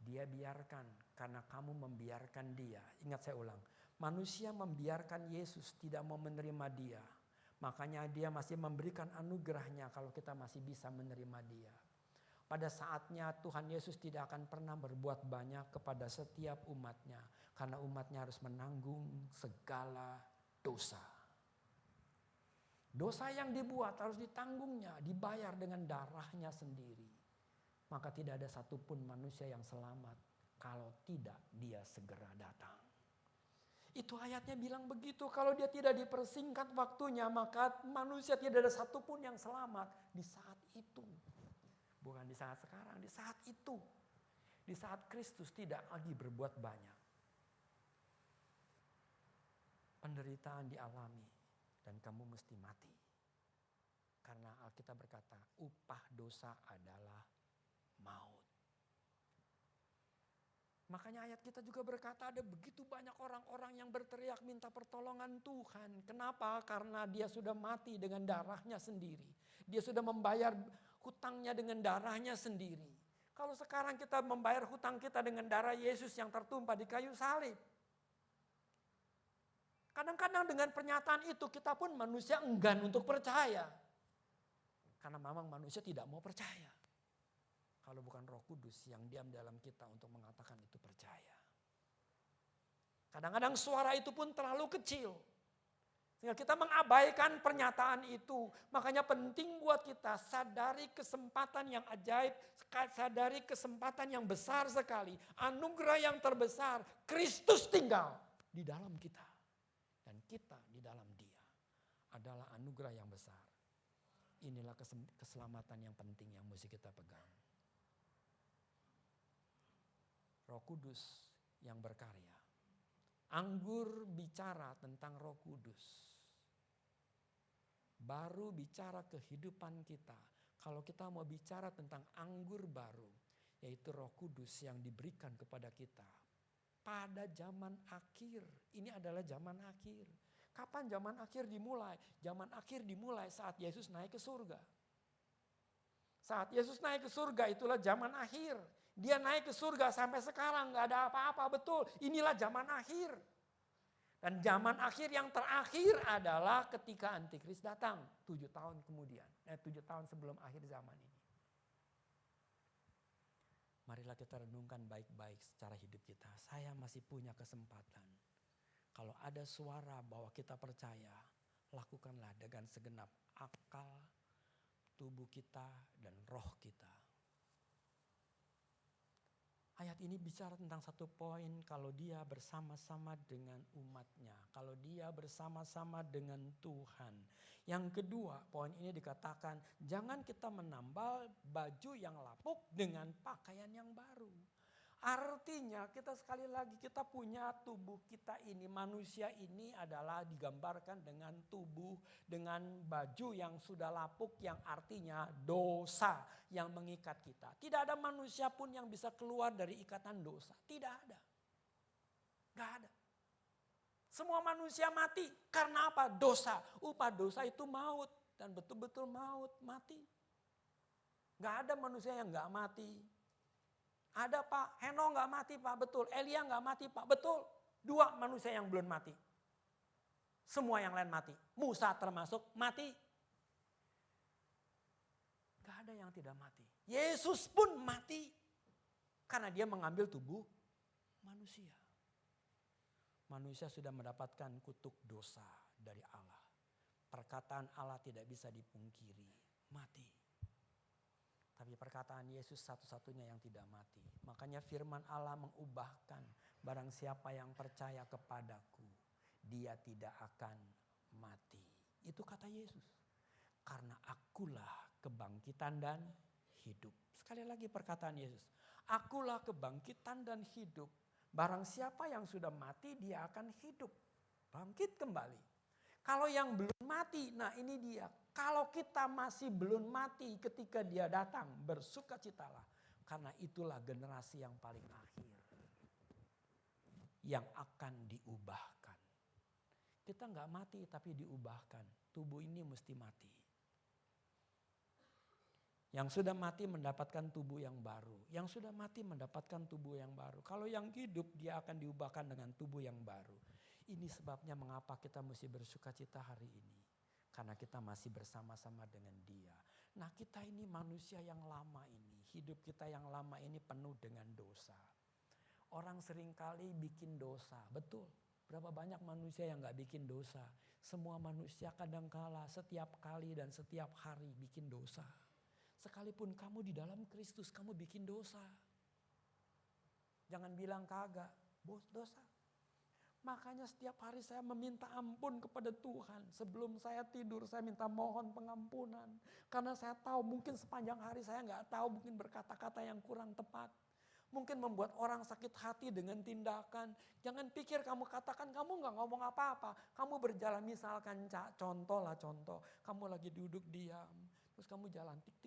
Dia biarkan karena kamu membiarkan dia. Ingat saya ulang, manusia membiarkan Yesus tidak mau menerima dia. Makanya dia masih memberikan anugerahnya kalau kita masih bisa menerima dia. Pada saatnya Tuhan Yesus tidak akan pernah berbuat banyak kepada setiap umatnya. Karena umatnya harus menanggung segala dosa. Dosa yang dibuat harus ditanggungnya, dibayar dengan darahnya sendiri. Maka tidak ada satupun manusia yang selamat kalau tidak dia segera datang. Itu ayatnya bilang begitu, kalau dia tidak dipersingkat waktunya maka manusia tidak ada satupun yang selamat di saat itu. Bukan di saat sekarang, di saat itu. Di saat Kristus tidak lagi berbuat banyak. Penderitaan dialami. Dan kamu mesti mati. Karena Alkitab berkata, upah dosa adalah maut. Makanya ayat kita juga berkata ada begitu banyak orang-orang yang berteriak minta pertolongan Tuhan. Kenapa? Karena dia sudah mati dengan darahnya sendiri. Dia sudah membayar hutangnya dengan darahnya sendiri. Kalau sekarang kita membayar hutang kita dengan darah Yesus yang tertumpah di kayu salib. Kadang-kadang dengan pernyataan itu kita pun manusia enggan untuk percaya. Karena memang manusia tidak mau percaya. Kalau bukan Roh Kudus yang diam dalam kita untuk mengatakan itu percaya. Kadang-kadang suara itu pun terlalu kecil. Sehingga kita mengabaikan pernyataan itu. Makanya penting buat kita sadari kesempatan yang ajaib. Sadari kesempatan yang besar sekali. Anugerah yang terbesar. Kristus tinggal di dalam kita. Dan kita di dalam dia adalah anugerah yang besar. Inilah keselamatan yang penting yang mesti kita pegang. Roh Kudus yang berkarya. Anggur bicara tentang Roh Kudus. Baru bicara kehidupan kita. Kalau kita mau bicara tentang anggur baru, yaitu Roh Kudus yang diberikan kepada kita. Pada zaman akhir, ini adalah zaman akhir. Kapan zaman akhir dimulai? Zaman akhir dimulai saat Yesus naik ke surga. Saat Yesus naik ke surga itulah zaman akhir. Dia naik ke surga sampai sekarang gak ada apa-apa, betul. Inilah zaman akhir. Dan zaman akhir yang terakhir adalah ketika Antikris datang. 7 tahun kemudian, 7 tahun sebelum akhir zaman ini. Marilah kita renungkan baik-baik secara hidup kita. Saya masih punya kesempatan. Kalau ada suara bahwa kita percaya, lakukanlah dengan segenap akal, tubuh kita, dan roh kita. Ayat ini bicara tentang satu poin, kalau dia bersama-sama dengan umatnya. Kalau dia bersama-sama dengan Tuhan. Yang kedua, poin ini dikatakan, jangan kita menambal baju yang lapuk dengan pakaian yang baru. Artinya kita sekali lagi kita punya tubuh kita ini, manusia ini adalah digambarkan dengan tubuh, dengan baju yang sudah lapuk yang artinya dosa yang mengikat kita. Tidak ada manusia pun yang bisa keluar dari ikatan dosa, tidak ada. Gak ada. Semua manusia mati karena apa? Dosa. Upah dosa itu maut dan betul-betul maut, mati. Gak ada manusia yang gak mati. Ada Pak, Henok gak mati Pak, betul. Elia gak mati Pak, betul. 2 manusia yang belum mati. Semua yang lain mati. Musa termasuk mati. Gak ada yang tidak mati. Yesus pun mati karena dia mengambil tubuh manusia. Manusia sudah mendapatkan kutuk dosa dari Allah. Perkataan Allah tidak bisa dipungkiri, mati. Tapi perkataan Yesus satu-satunya yang tidak mati. Makanya firman Allah mengubahkan, barang siapa yang percaya kepadaku, dia tidak akan mati. Itu kata Yesus. Karena akulah kebangkitan dan hidup. Sekali lagi perkataan Yesus. Akulah kebangkitan dan hidup. Barang siapa yang sudah mati dia akan hidup. Bangkit kembali. Kalau yang belum mati, nah ini dia. Kalau kita masih belum mati ketika dia datang, bersukacitalah. Karena itulah generasi yang paling akhir. Yang akan diubahkan. Kita nggak mati tapi diubahkan. Tubuh ini mesti mati. Yang sudah mati mendapatkan tubuh yang baru. Yang sudah mati mendapatkan tubuh yang baru. Kalau yang hidup dia akan diubahkan dengan tubuh yang baru. Ini sebabnya mengapa kita mesti bersukacita hari ini. Karena kita masih bersama-sama dengan dia. Nah kita ini manusia yang lama ini. Hidup kita yang lama ini penuh dengan dosa. Orang seringkali bikin dosa. Betul. Berapa banyak manusia yang gak bikin dosa. Semua manusia kadangkala setiap kali dan setiap hari bikin dosa. Sekalipun kamu di dalam Kristus, kamu bikin dosa. Jangan bilang kagak, dosa. Makanya setiap hari saya meminta ampun kepada Tuhan. Sebelum saya tidur saya minta mohon pengampunan. Karena saya tahu mungkin sepanjang hari saya gak tahu mungkin berkata-kata yang kurang tepat. Mungkin membuat orang sakit hati dengan tindakan. Jangan pikir kamu katakan kamu gak ngomong apa-apa. Kamu berjalan misalkan contoh. Kamu lagi duduk diam. Terus kamu jalan tik.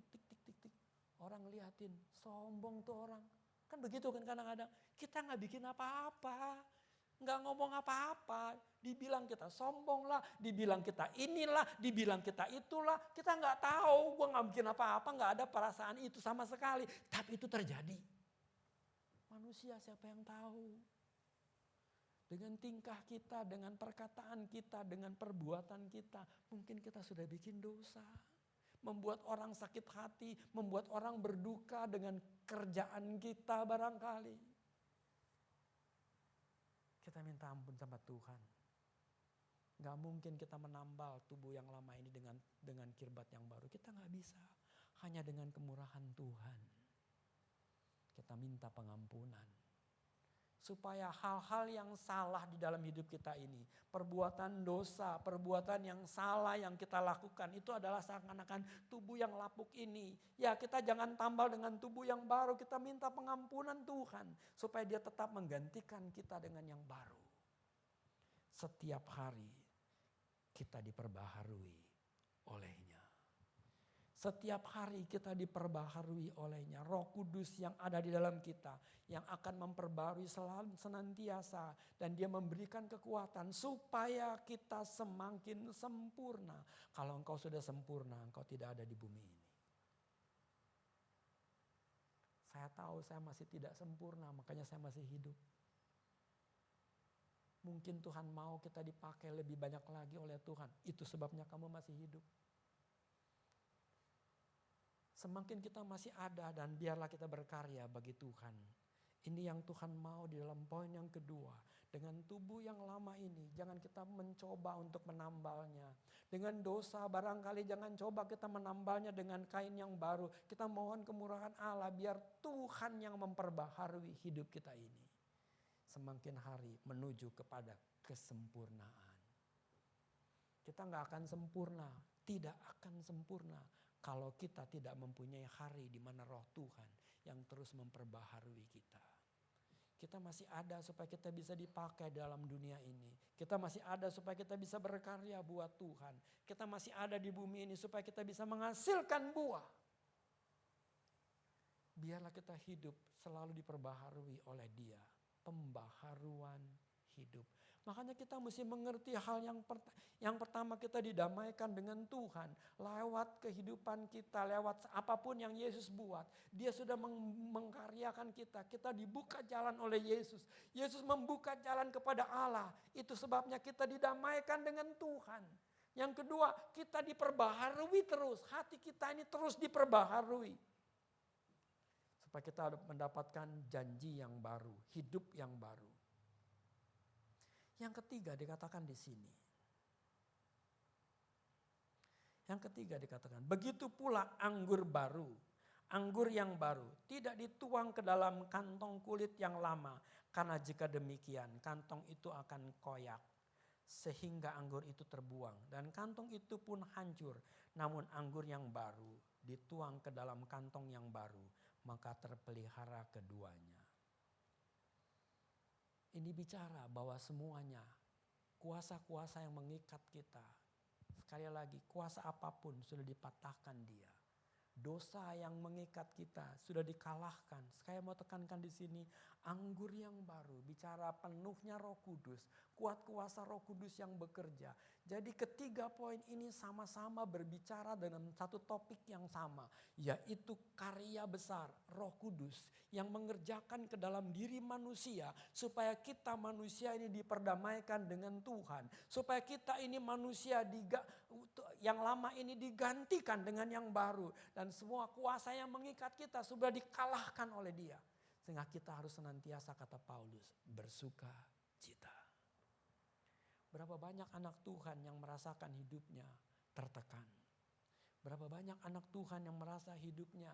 Orang liatin, sombong tuh orang. Kan begitu kan kadang-kadang. Kita gak bikin apa-apa. Gak ngomong apa-apa. Dibilang kita sombong lah. Dibilang kita inilah. Dibilang kita itulah. Kita gak tahu. Gue gak bikin apa-apa. Gak ada perasaan itu sama sekali. Tapi itu terjadi. Manusia siapa yang tahu. Dengan tingkah kita, dengan perkataan kita, dengan perbuatan kita. Mungkin kita sudah bikin dosa. Membuat orang sakit hati, membuat orang berduka dengan kerjaan kita barangkali. Kita minta ampun sama Tuhan. Gak mungkin kita menambal tubuh yang lama ini dengan kirbat yang baru. Kita gak bisa. Hanya dengan kemurahan Tuhan. Kita minta pengampunan. Supaya hal-hal yang salah di dalam hidup kita ini. Perbuatan dosa, perbuatan yang salah yang kita lakukan. Itu adalah seakan-akan tubuh yang lapuk ini. Ya kita jangan tambal dengan tubuh yang baru. Kita minta pengampunan Tuhan. Supaya dia tetap menggantikan kita dengan yang baru. Setiap hari kita diperbaharui olehnya. Setiap hari kita diperbaharui olehnya. Roh Kudus yang ada di dalam kita. Yang akan memperbarui senantiasa. Dan dia memberikan kekuatan supaya kita semakin sempurna. Kalau engkau sudah sempurna, engkau tidak ada di bumi ini. Saya tahu saya masih tidak sempurna, makanya saya masih hidup. Mungkin Tuhan mau kita dipakai lebih banyak lagi oleh Tuhan. Itu sebabnya kamu masih hidup. Semakin kita masih ada dan biarlah kita berkarya bagi Tuhan. Ini yang Tuhan mau di dalam poin yang kedua. Dengan tubuh yang lama ini jangan kita mencoba untuk menambalnya. Dengan dosa barangkali jangan coba kita menambalnya dengan kain yang baru. Kita mohon kemurahan Allah biar Tuhan yang memperbaharui hidup kita ini. Semakin hari menuju kepada kesempurnaan. Kita gak akan sempurna, tidak akan sempurna. Kalau kita tidak mempunyai hari di mana roh Tuhan yang terus memperbaharui kita. Kita masih ada supaya kita bisa dipakai dalam dunia ini. Kita masih ada supaya kita bisa berkarya buat Tuhan. Kita masih ada di bumi ini supaya kita bisa menghasilkan buah. Biarlah kita hidup selalu diperbaharui oleh Dia. Pembaharuan hidup. Makanya kita mesti mengerti hal yang pertama kita didamaikan dengan Tuhan. Lewat kehidupan kita, lewat apapun yang Yesus buat. Dia sudah mengkaryakan kita. Kita dibuka jalan oleh Yesus. Yesus membuka jalan kepada Allah. Itu sebabnya kita didamaikan dengan Tuhan. Yang kedua, kita diperbaharui terus. Hati kita ini terus diperbaharui. Supaya kita mendapatkan janji yang baru, hidup yang baru. Yang ketiga dikatakan di sini. Yang ketiga dikatakan, begitu pula anggur baru, anggur yang baru tidak dituang ke dalam kantong kulit yang lama. Karena jika demikian kantong itu akan koyak sehingga anggur itu terbuang. Dan kantong itu pun hancur. Namun anggur yang baru dituang ke dalam kantong yang baru, maka terpelihara keduanya. Ini bicara bahwa semuanya kuasa-kuasa yang mengikat kita. Sekali lagi, kuasa apapun sudah dipatahkan dia. Dosa yang mengikat kita sudah dikalahkan. Saya mau tekankan di sini, anggur yang baru bicara penuhnya Roh Kudus, kuat kuasa Roh Kudus yang bekerja. Jadi ketiga poin ini sama-sama berbicara dalam satu topik yang sama, yaitu karya besar Roh Kudus yang mengerjakan ke dalam diri manusia supaya kita manusia ini diperdamaikan dengan Tuhan, supaya kita ini manusia yang lama ini digantikan dengan yang baru. Dan semua kuasa yang mengikat kita sudah dikalahkan oleh dia. Sehingga kita harus senantiasa, kata Paulus, bersuka cita. Berapa banyak anak Tuhan yang merasakan hidupnya tertekan. Berapa banyak anak Tuhan yang merasa hidupnya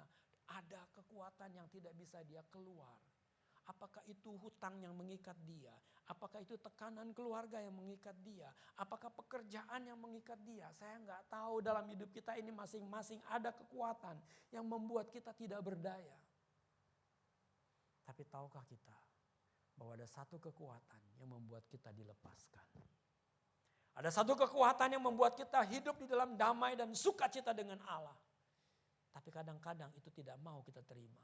ada kekuatan yang tidak bisa dia keluar. Apakah itu hutang yang mengikat dia? Apakah itu tekanan keluarga yang mengikat dia? Apakah pekerjaan yang mengikat dia? Saya nggak tahu, dalam hidup kita ini masing-masing ada kekuatan yang membuat kita tidak berdaya. Tapi tahukah kita bahwa ada satu kekuatan yang membuat kita dilepaskan? Ada satu kekuatan yang membuat kita hidup di dalam damai dan sukacita dengan Allah. Tapi kadang-kadang itu tidak mau kita terima.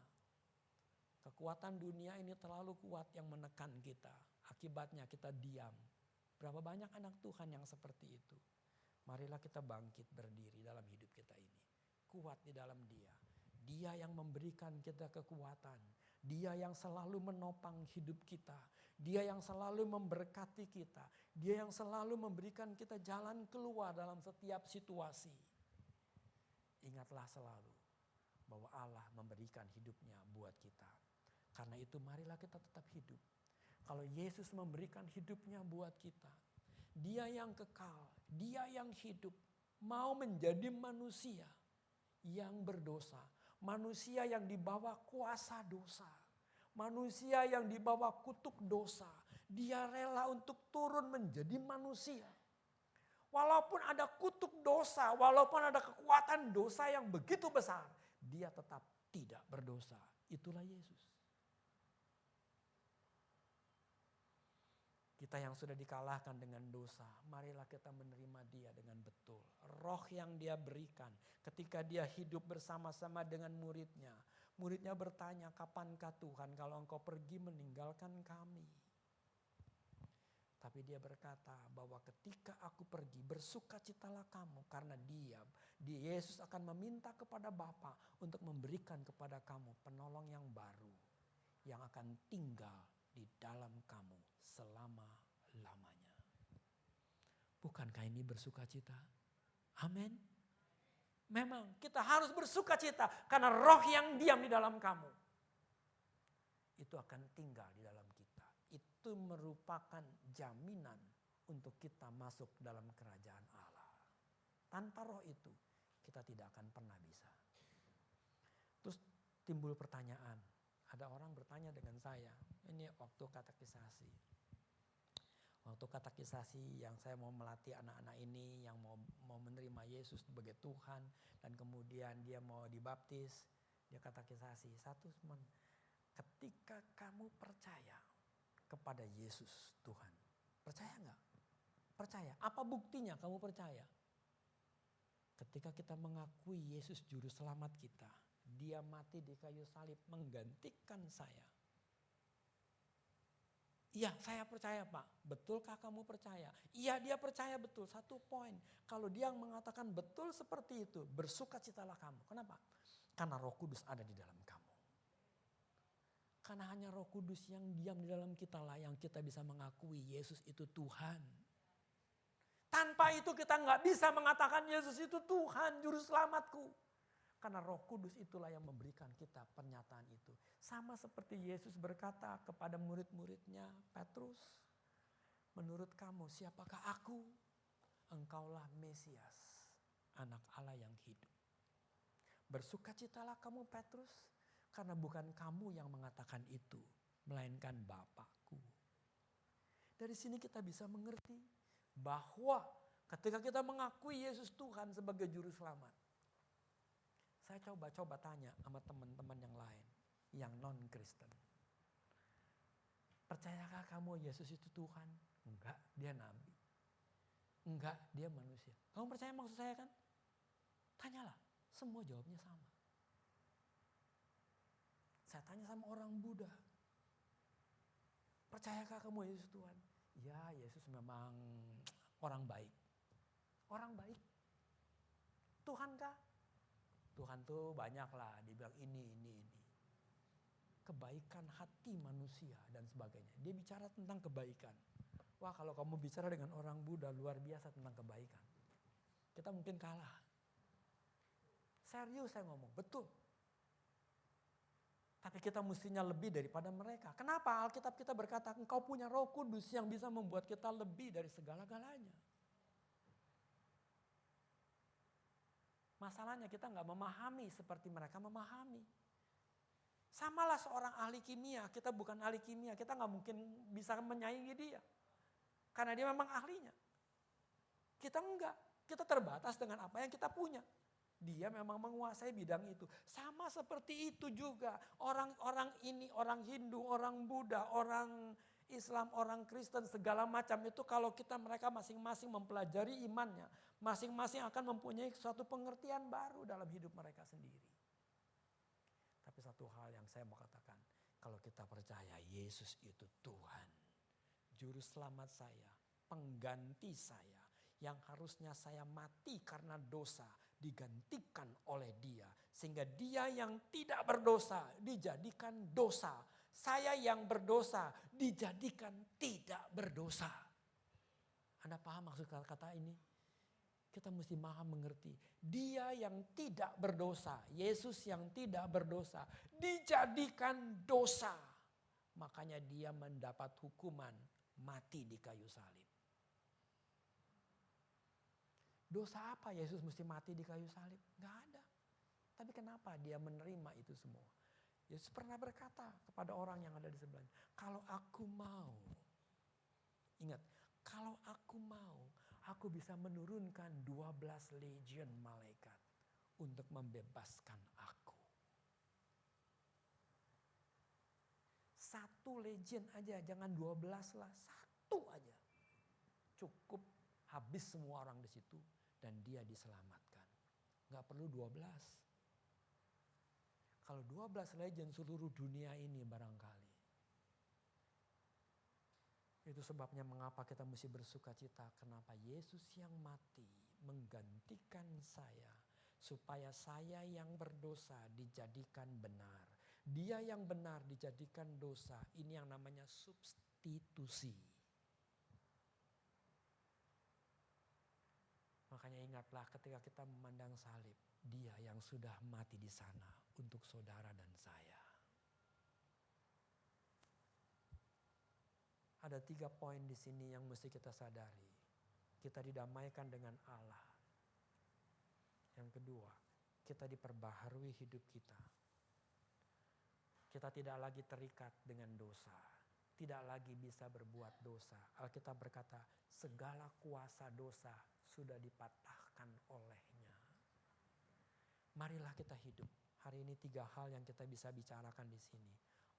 Kekuatan dunia ini terlalu kuat yang menekan kita. Akibatnya kita diam. Berapa banyak anak Tuhan yang seperti itu. Marilah kita bangkit berdiri dalam hidup kita ini. Kuat di dalam Dia. Dia yang memberikan kita kekuatan. Dia yang selalu menopang hidup kita. Dia yang selalu memberkati kita. Dia yang selalu memberikan kita jalan keluar dalam setiap situasi. Ingatlah selalu bahwa Allah memberikan hidupnya buat kita. Karena itu marilah kita tetap hidup. Kalau Yesus memberikan hidupnya buat kita, Dia yang kekal, Dia yang hidup, mau menjadi manusia yang berdosa, manusia yang dibawa kuasa dosa, manusia yang dibawa kutuk dosa. Dia rela untuk turun menjadi manusia. Walaupun ada kutuk dosa, walaupun ada kekuatan dosa yang begitu besar, Dia tetap tidak berdosa. Itulah Yesus. Kita yang sudah dikalahkan dengan dosa, marilah kita menerima Dia dengan betul. Roh yang Dia berikan ketika Dia hidup bersama-sama dengan muridnya. Muridnya bertanya, kapankah Tuhan kalau Engkau pergi meninggalkan kami? Tapi Dia berkata bahwa ketika aku pergi, bersukacitalah kamu. Karena Yesus akan meminta kepada Bapa untuk memberikan kepada kamu penolong yang baru. Yang akan tinggal di dalam kamu selama-lamanya. Bukankah ini bersukacita? Amin. Memang kita harus bersukacita karena roh yang diam di dalam kamu itu akan tinggal di dalam kita. Itu merupakan jaminan untuk kita masuk dalam kerajaan Allah. Tanpa roh itu kita tidak akan pernah bisa. Terus timbul pertanyaan. Ada orang bertanya dengan saya, ini waktu katekisasi. Waktu katekisasi yang saya mau melatih anak-anak ini yang mau menerima Yesus sebagai Tuhan. Dan kemudian dia mau dibaptis, dia katekisasi. Ketika kamu percaya kepada Yesus Tuhan, percaya enggak? Percaya. Apa buktinya kamu percaya? Ketika kita mengakui Yesus juru selamat kita, Dia mati di kayu salib menggantikan saya. Iya, saya percaya Pak. Betulkah kamu percaya? Iya, dia percaya betul. Satu poin. Kalau dia mengatakan betul seperti itu, bersukacitalah kamu. Kenapa? Karena Roh Kudus ada di dalam kamu. Karena hanya Roh Kudus yang diam di dalam kita lah yang kita bisa mengakui Yesus itu Tuhan. Tanpa itu kita nggak bisa mengatakan Yesus itu Tuhan, juru selamatku. Karena Roh Kudus itulah yang memberikan kita pernyataan itu. Sama seperti Yesus berkata kepada murid-muridnya, Petrus, menurut kamu siapakah aku? Engkaulah Mesias, anak Allah yang hidup. Bersukacitalah kamu Petrus, karena bukan kamu yang mengatakan itu, melainkan Bapakku. Dari sini kita bisa mengerti bahwa ketika kita mengakui Yesus Tuhan sebagai juru selamat. Saya coba tanya sama teman-teman yang lain, yang non-Kristen. Percayakah kamu Yesus itu Tuhan? Enggak, dia nabi. Enggak, dia manusia. Kamu percaya maksud saya kan? Tanyalah, semua jawabnya sama. Saya tanya sama orang Buddha. Percayakah kamu Yesus Tuhan? Ya, Yesus memang orang baik. Orang baik. Tuhankah? Tuhan tuh banyak lah, dibilang ini. Kebaikan hati manusia dan sebagainya. Dia bicara tentang kebaikan. Wah, kalau kamu bicara dengan orang Buddha luar biasa tentang kebaikan. Kita mungkin kalah. Serius saya ngomong, betul. Tapi kita mestinya lebih daripada mereka. Kenapa? Alkitab kita berkata, engkau punya Roh Kudus yang bisa membuat kita lebih dari segala-galanya. Masalahnya kita nggak memahami seperti mereka memahami. Samalah seorang ahli kimia, kita bukan ahli kimia, kita nggak mungkin bisa menyaingi dia. Karena dia memang ahlinya. Kita enggak, kita terbatas dengan apa yang kita punya. Dia memang menguasai bidang itu. Sama seperti itu juga. Orang-orang ini, orang Hindu, orang Buddha, orang Islam, orang Kristen, segala macam itu kalau mereka masing-masing mempelajari imannya. Masing-masing akan mempunyai suatu pengertian baru dalam hidup mereka sendiri. Tapi satu hal yang saya mau katakan. Kalau kita percaya Yesus itu Tuhan. Juru selamat saya, pengganti saya. Yang harusnya saya mati karena dosa digantikan oleh dia. Sehingga dia yang tidak berdosa dijadikan dosa. Saya yang berdosa dijadikan tidak berdosa. Anda paham maksud kata-kata ini? Kita mesti paham mengerti. Dia yang tidak berdosa, Yesus yang tidak berdosa dijadikan dosa. Makanya dia mendapat hukuman mati di kayu salib. Dosa apa Yesus mesti mati di kayu salib? Gak ada. Tapi kenapa dia menerima itu semua? Yesus pernah berkata kepada orang yang ada di sebelahnya. Kalau aku mau. Ingat. Kalau aku mau. Aku bisa menurunkan 12 legion malaikat. Untuk membebaskan aku. Satu legion aja. Jangan 12 lah. Satu aja. Cukup habis semua orang di situ. Dan dia diselamatkan. Gak perlu 12. Kalau 12 legend seluruh dunia ini barangkali. Itu sebabnya mengapa kita mesti bersuka cita. Kenapa Yesus yang mati menggantikan saya. Supaya saya yang berdosa dijadikan benar. Dia yang benar dijadikan dosa. Ini yang namanya substitusi. Makanya ingatlah ketika kita memandang salib. Dia yang sudah mati di sana untuk saudara dan saya. Ada 3 poin di sini yang mesti kita sadari. Kita didamaikan dengan Allah. Yang kedua, kita diperbaharui hidup kita. Kita tidak lagi terikat dengan dosa. Tidak lagi bisa berbuat dosa. Alkitab berkata, segala kuasa dosa sudah dipatahkan olehnya. Marilah kita hidup. Hari ini 3 hal yang kita bisa bicarakan di sini.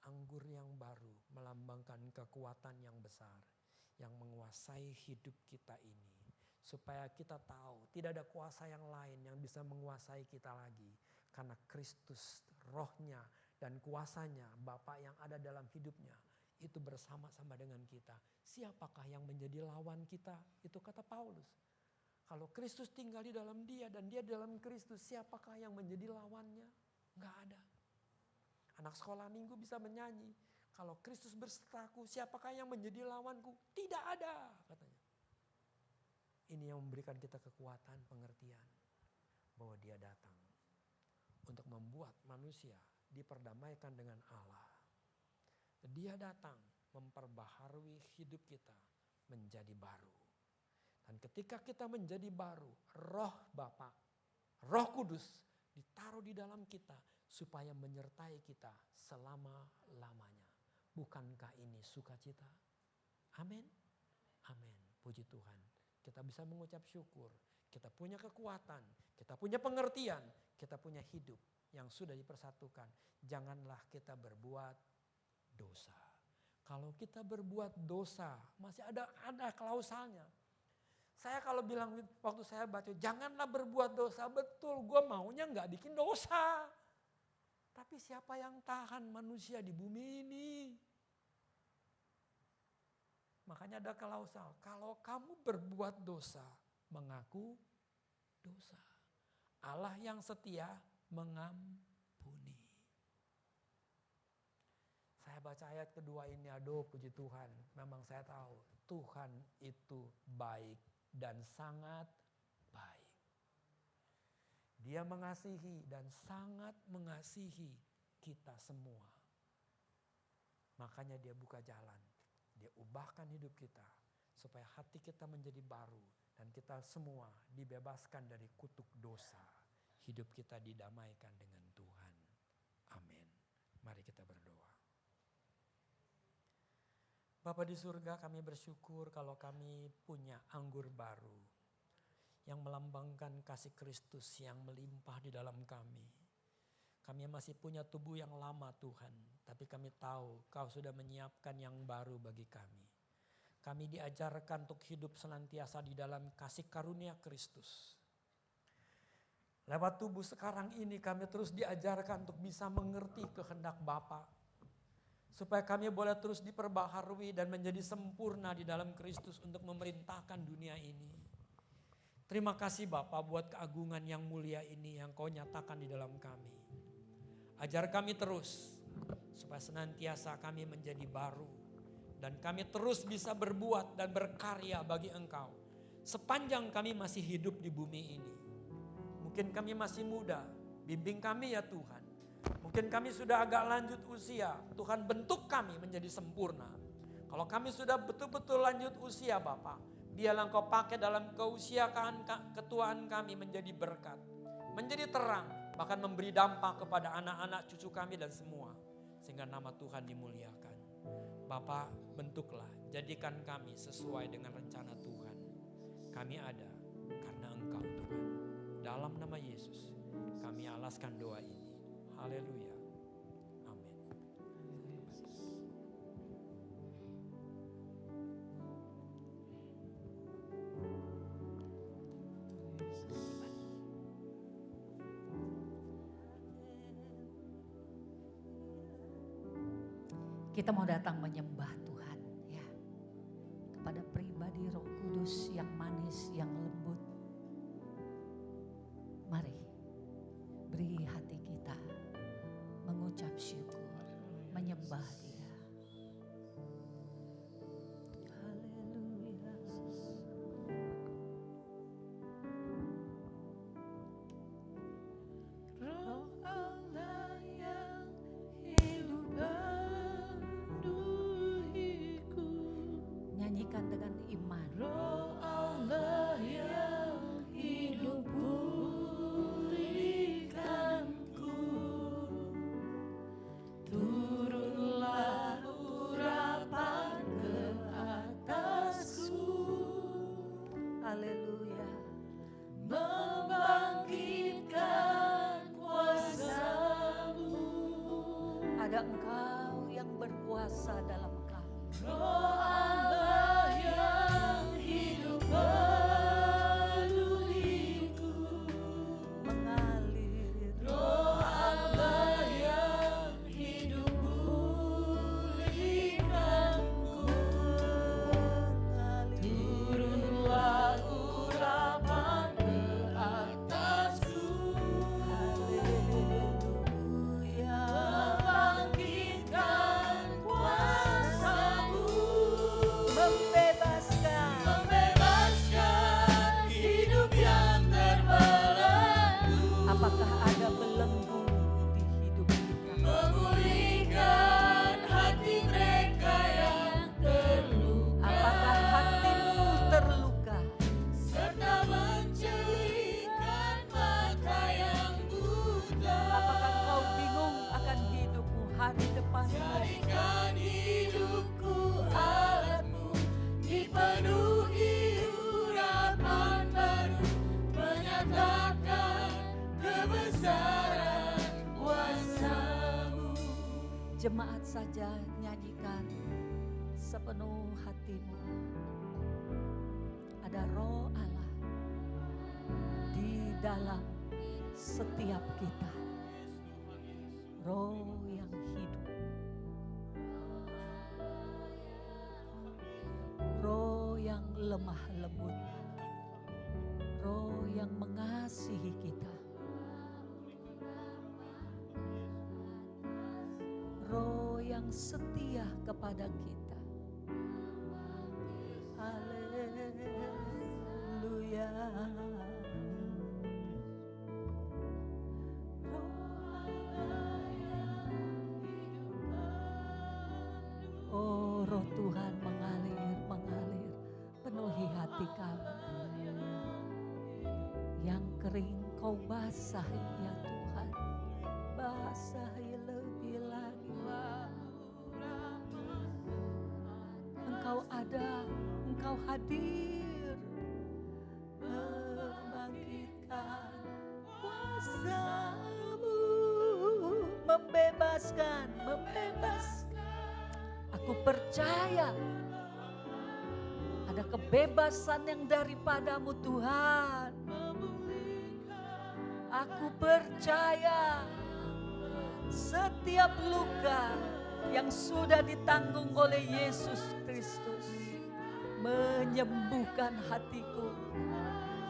Anggur yang baru melambangkan kekuatan yang besar. Yang menguasai hidup kita ini. Supaya kita tahu tidak ada kuasa yang lain yang bisa menguasai kita lagi. Karena Kristus, rohnya dan kuasanya, Bapa yang ada dalam hidupnya. Itu bersama-sama dengan kita. Siapakah yang menjadi lawan kita? Itu kata Paulus. Kalau Kristus tinggal di dalam dia dan dia dalam Kristus, siapakah yang menjadi lawannya? Enggak ada. Anak sekolah minggu bisa menyanyi. Kalau Kristus bersertaku, siapakah yang menjadi lawanku? Tidak ada, katanya. Ini yang memberikan kita kekuatan, pengertian. Bahwa dia datang untuk membuat manusia diperdamaikan dengan Allah. Dia datang memperbaharui hidup kita menjadi baru. Dan ketika kita menjadi baru, Roh Bapa, Roh Kudus ditaruh di dalam kita supaya menyertai kita selama-lamanya. Bukankah ini sukacita? Amin. Amin. Puji Tuhan. Kita bisa mengucap syukur. Kita punya kekuatan. Kita punya pengertian. Kita punya hidup yang sudah dipersatukan. Janganlah kita berbuat dosa. Kalau kita berbuat dosa, masih ada klausalnya. Saya kalau bilang waktu saya baca, janganlah berbuat dosa, betul, gue maunya gak bikin dosa. Tapi siapa yang tahan manusia di bumi ini? Makanya ada klausal, kalau kamu berbuat dosa, mengaku dosa. Allah yang setia mengampuni. Saya baca ayat kedua ini, aduh puji Tuhan, memang saya tahu Tuhan itu baik dan sangat baik. Dia mengasihi dan sangat mengasihi kita semua. Makanya dia buka jalan. Dia ubahkan hidup kita supaya hati kita menjadi baru. Dan kita semua dibebaskan dari kutuk dosa. Hidup kita didamaikan dengan Tuhan. Amin. Mari kita berdoa. Bapa di surga, kami bersyukur kalau kami punya anggur baru yang melambangkan kasih Kristus yang melimpah di dalam kami. Kami masih punya tubuh yang lama Tuhan, tapi kami tahu Kau sudah menyiapkan yang baru bagi kami. Kami diajarkan untuk hidup senantiasa di dalam kasih karunia Kristus. Lewat tubuh sekarang ini kami terus diajarkan untuk bisa mengerti kehendak Bapa. Supaya kami boleh terus diperbaharui dan menjadi sempurna di dalam Kristus untuk memerintahkan dunia ini. Terima kasih Bapa buat keagungan yang mulia ini yang Kau nyatakan di dalam kami. Ajar kami terus supaya senantiasa kami menjadi baru. Dan kami terus bisa berbuat dan berkarya bagi Engkau. Sepanjang kami masih hidup di bumi ini. Mungkin kami masih muda, bimbing kami ya Tuhan. Mungkin kami sudah agak lanjut usia, Tuhan bentuk kami menjadi sempurna. Kalau kami sudah betul-betul lanjut usia Bapa, biarlah Engkau pakai dalam keusiaan ketuaan kami menjadi berkat. Menjadi terang, bahkan memberi dampak kepada anak-anak cucu kami dan semua. Sehingga nama Tuhan dimuliakan. Bapa, bentuklah, jadikan kami sesuai dengan rencana Tuhan. Kami ada karena Engkau Tuhan. Dalam nama Yesus, kami alaskan doa ini. Haleluya. Amin. Kita mau datang menyembah Tuhan ya. Kepada pribadi Roh Kudus yang manis, yang lembut. Mari beri hati kita mengucap syukur, menyembah Dia. Haleluya. Roh Allah yang hidup penuhiku. Nyanyikan dengan iman. Roh Allah yang hidup pulihkanku. Turunlah urapan ke atasku. Haleluya. Membangkitkan kuasa-Mu. Ada Engkau yang berkuasa dalam kami. Roh Allah yang saja nyanyikan sepenuh hatimu. Ada roh Allah di dalam setiap kita. Roh yang hidup. Roh yang lemah lembut. Roh yang mengasihi kita. Roh yang setia kepada kita. Haleluya. Oh, roh Tuhan mengalir, mengalir, penuhi hati kami. Yang kering kau basahi ya Tuhan, basahi lebih lagi. Engkau ada, Engkau hadir, membangkitkan kuasa-Mu, membebaskan, membebaskan. Aku percaya ada kebebasan yang daripada-Mu Tuhan. Aku percaya setiap luka yang sudah ditanggung oleh Yesus Kristus menyembuhkan hatiku,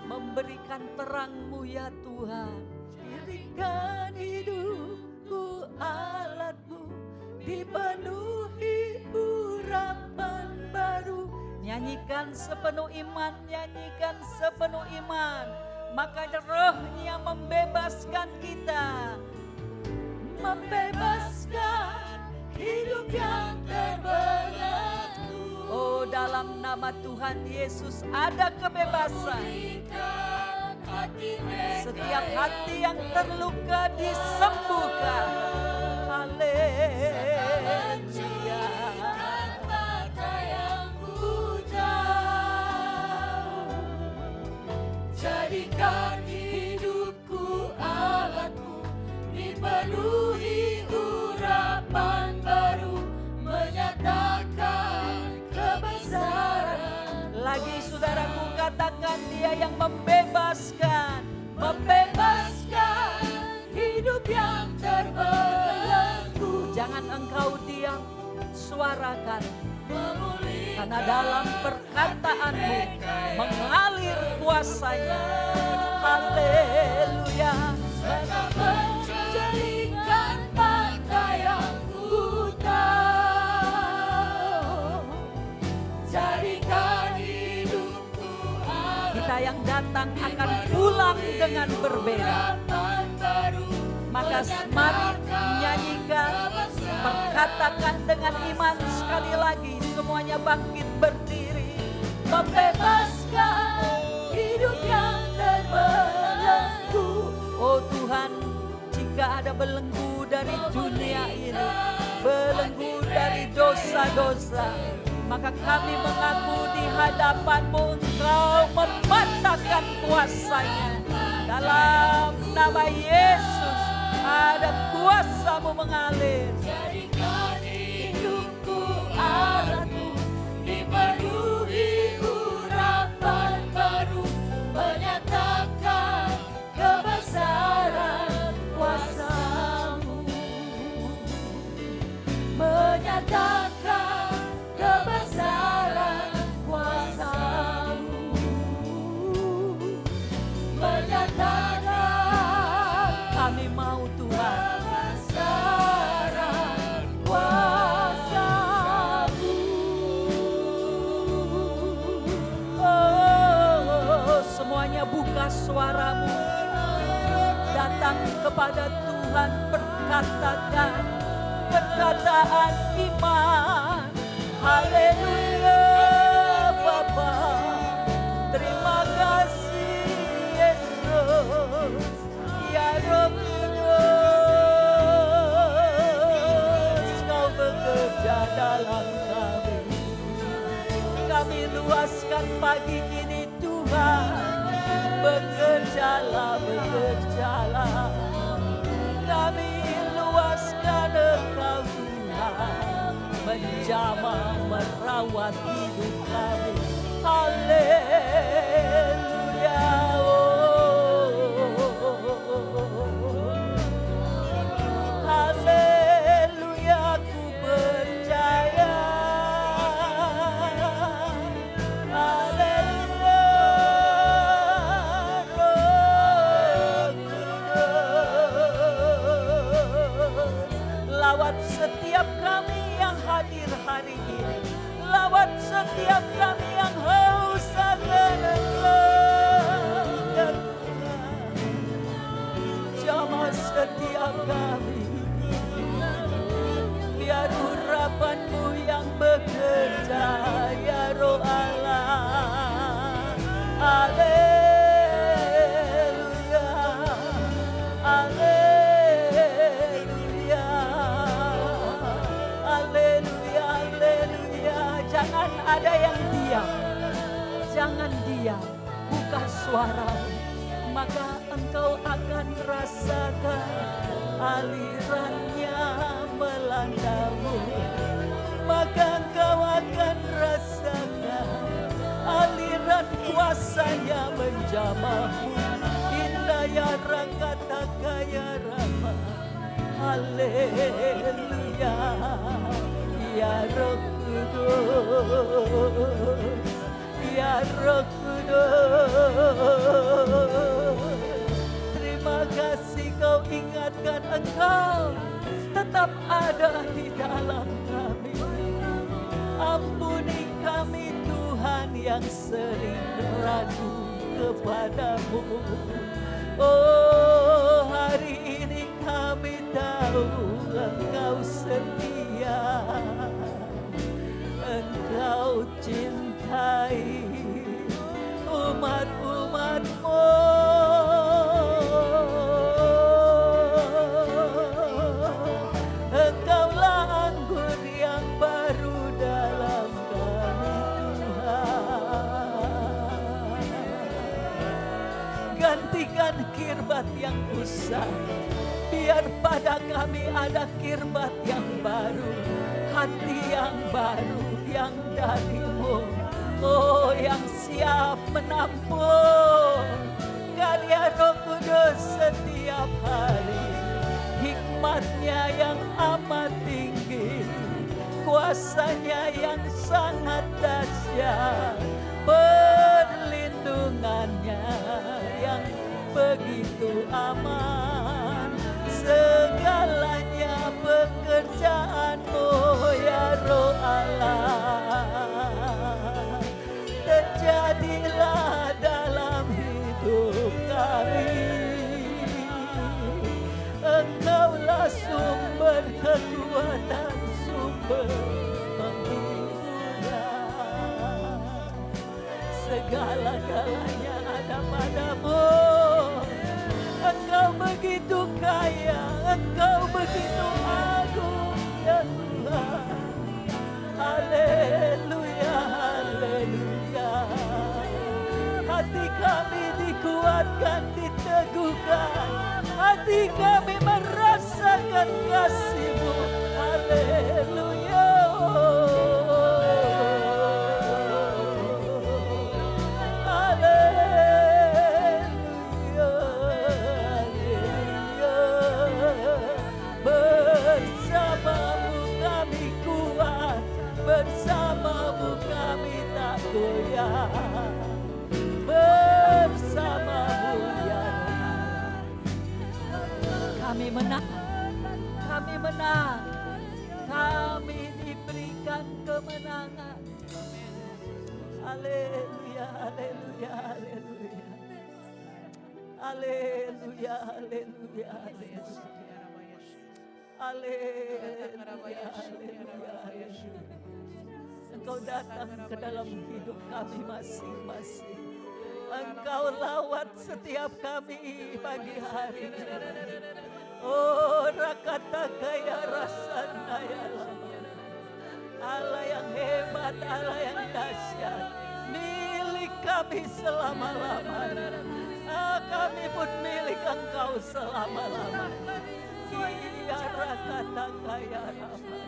memberikan terang-Mu ya Tuhan. Dirikan hidupku alat-Mu, dipenuhi urapan baru. Nyanyikan sepenuh iman, nyanyikan sepenuh iman. Maka rohnya membebaskan kita. Membebaskan hidup yang terbelenggu. Oh, dalam nama Tuhan Yesus ada kebebasan. Setiap hati yang terluka disembuhkan. Haleluya. Jadikan hidupku alat-Mu, dipenuhi urapan baru, menyatakan kebesaran. Lagi saudaraku katakan, Dia yang membebaskan, membebaskan hidup yang terbelenggu. Jangan engkau diam, suarakan. Karena dalam perkataan-Mu mengalir kuasa-Nya. Haleluya. Menjadikan mata yang buta, jadikan hidupku alat. Kita yang datang akan pulang dengan berbeda. Maka mari nyanyikan, perkatakan dengan iman sekali lagi. Semuanya bangkit berdiri. Membebaskan hidup yang terbelenggu. Oh Tuhan, jika ada belenggu dari dunia ini, belenggu dari dosa-dosa, maka kami mengaku di hadapan-Mu, Engkau mematahkan kuasa-Nya. Dalam nama Yesus ada kuasa-Mu mengalir. Jadikan hidupku alat-Mu, dipenuhi urapan baru, menyatakan kebesaran kuasa-Mu, menyatakan kebesaran kuasa-Mu, menyatakan kami mau Tuhan kebesaran kuasa-Mu. Oh, semuanya buka suaramu, datang kepada Tuhan, perkatakan perkataan iman. Haleluya Bapa, terima kasih Yesus, ya Roh Kudus, Kau bekerja dalam kami. Kami luaskan pagi ini Tuhan, bekerjalah, bekerjalah. Kami luaskan Engkau Tuhan, menjamah merawat hidup kami. Haleluya. Haleluya, ku percaya. Haleluya, Roh Kudus. Lawat setiap kami yang hadir hari ini. Lawat setiap kami yang haus akan Engkau, ya Tuhan. Jamah setiap kami. Biar urapan-Mu yang bekerja, ya Roh Allah. Haleluya, haleluya, haleluya, haleluya. Jangan ada yang diam, jangan diam, buka suara, maka engkau akan rasakan alirannya melandamu. Maka engkau akan rasakan aliran kuasanya menjamahmu. Indah ya rakata kaya rama. Haleluya, ya Roh Kudus, ya Roh Kudus. Terima kasih kau ingatkan engkau tetap ada di dalam kami. Ampuni kami Tuhan yang sering ragu kepadamu. Oh, hari ini kami tahu engkau setia. Engkau cintai umat-umat-Mu. Engkaulah anggur yang baru dalam kami Tuhan. Gantikan kirbat yang usang, biar pada kami ada kirbat yang baru, hati yang baru yang dari-Mu. Oh, yang siap menampung karya Roh Kudus setiap hari. Hikmatnya yang amat tinggi, kuasanya yang sangat dahsyat, perlindungannya yang begitu aman. Segalanya pekerjaan-Mu, ya Roh Allah. Terjadilah dalam hidup kami. Engkaulah sumber kekuatan, sumber penghiburan. Segala-galanya ada pada-Mu. Engkau begitu kaya, Engkau begitu agung, ya Tuhan. Haleluya, haleluya. Hati kami dikuatkan, diteguhkan. Hati kami merasakan kasih-Mu. Haleluya. Haleluya. Haleluya. Bersama-Mu kami kuat, bersama-Mu kami tak goyah. Bersama-Mu ya kami menang, kami menang, kami diberikan kemenangan. Haleluya, haleluya, haleluya. Haleluya, haleluya, haleluya. Haleluya, haleluya, haleluya. Engkau datang ke dalam hidup kami masing-masing. Engkau lawat setiap kami pagi hari. Oh, rakata kaya rasana ya lama. Allah yang hebat, Allah yang dahsyat, milik kami selama-lamanya. Kami pun milik Engkau selama-lamanya. Iya rakata kaya rama.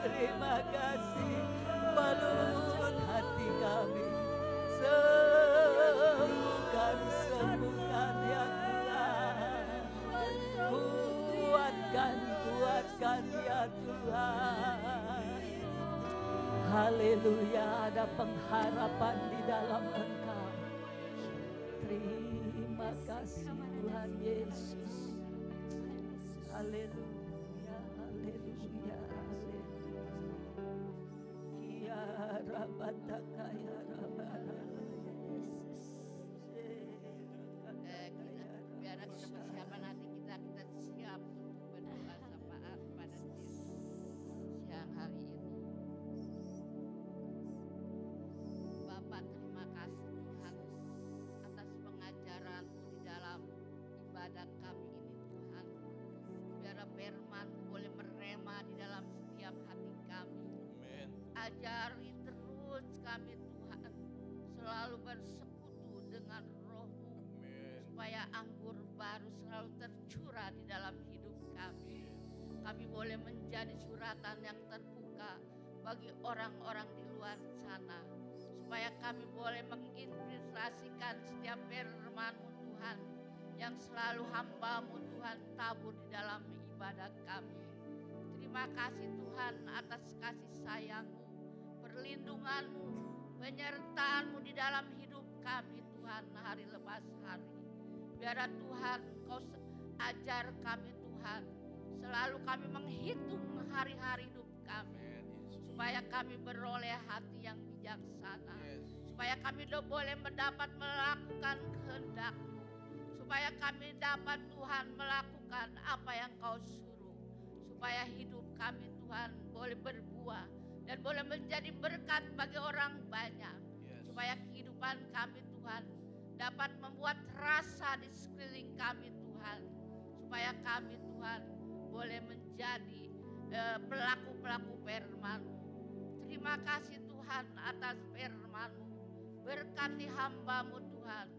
terima kasih. Balut hati kami, sembuhkan ya Tuhan. Kuatkan ya Tuhan. Haleluya, ada pengharapan di dalam Engkau. Terima kasih Tuhan Yesus. Haleluya, haleluya, haleluya. Ya Rabataka ya Rabara. Biar ada persiapan hati kita siap untuk berdoa syafaat pada siang hari ini. Bapak, terima kasih Tuhan atas pengajaran-Mu di dalam ibadah kami ini Tuhan. Biar firman boleh merema di dalam setiap hati kami. Ajari terus kami Tuhan selalu bersekutu dengan Roh-Mu, supaya anggur baru selalu tercurah di dalam hidup kami. Kami boleh menjadi suratan yang terbuka bagi orang-orang di luar sana, supaya kami boleh menginspirasikan setiap firman-Mu Tuhan, yang selalu hamba-Mu Tuhan tabur di dalam ibadah kami. Terima kasih Tuhan atas kasih sayang-Mu, perlindungan-Mu, penyertaan-Mu di dalam hidup kami Tuhan hari lepas hari. Biar Tuhan Kau ajar kami Tuhan, selalu kami menghitung hari-hari hidup kami, supaya kami beroleh hati yang bijaksana, supaya kami boleh mendapat melakukan kehendak-Mu, supaya kami dapat Tuhan melakukan apa yang Kau suruh, supaya hidup kami Tuhan boleh berbuah dan boleh menjadi berkat bagi orang banyak, supaya kehidupan kami Tuhan dapat membuat rasa di sekeliling kami Tuhan, supaya kami Tuhan boleh menjadi pelaku-pelaku firman-Mu. Terima kasih Tuhan atas firman-Mu. Berkati hamba-Mu Tuhan,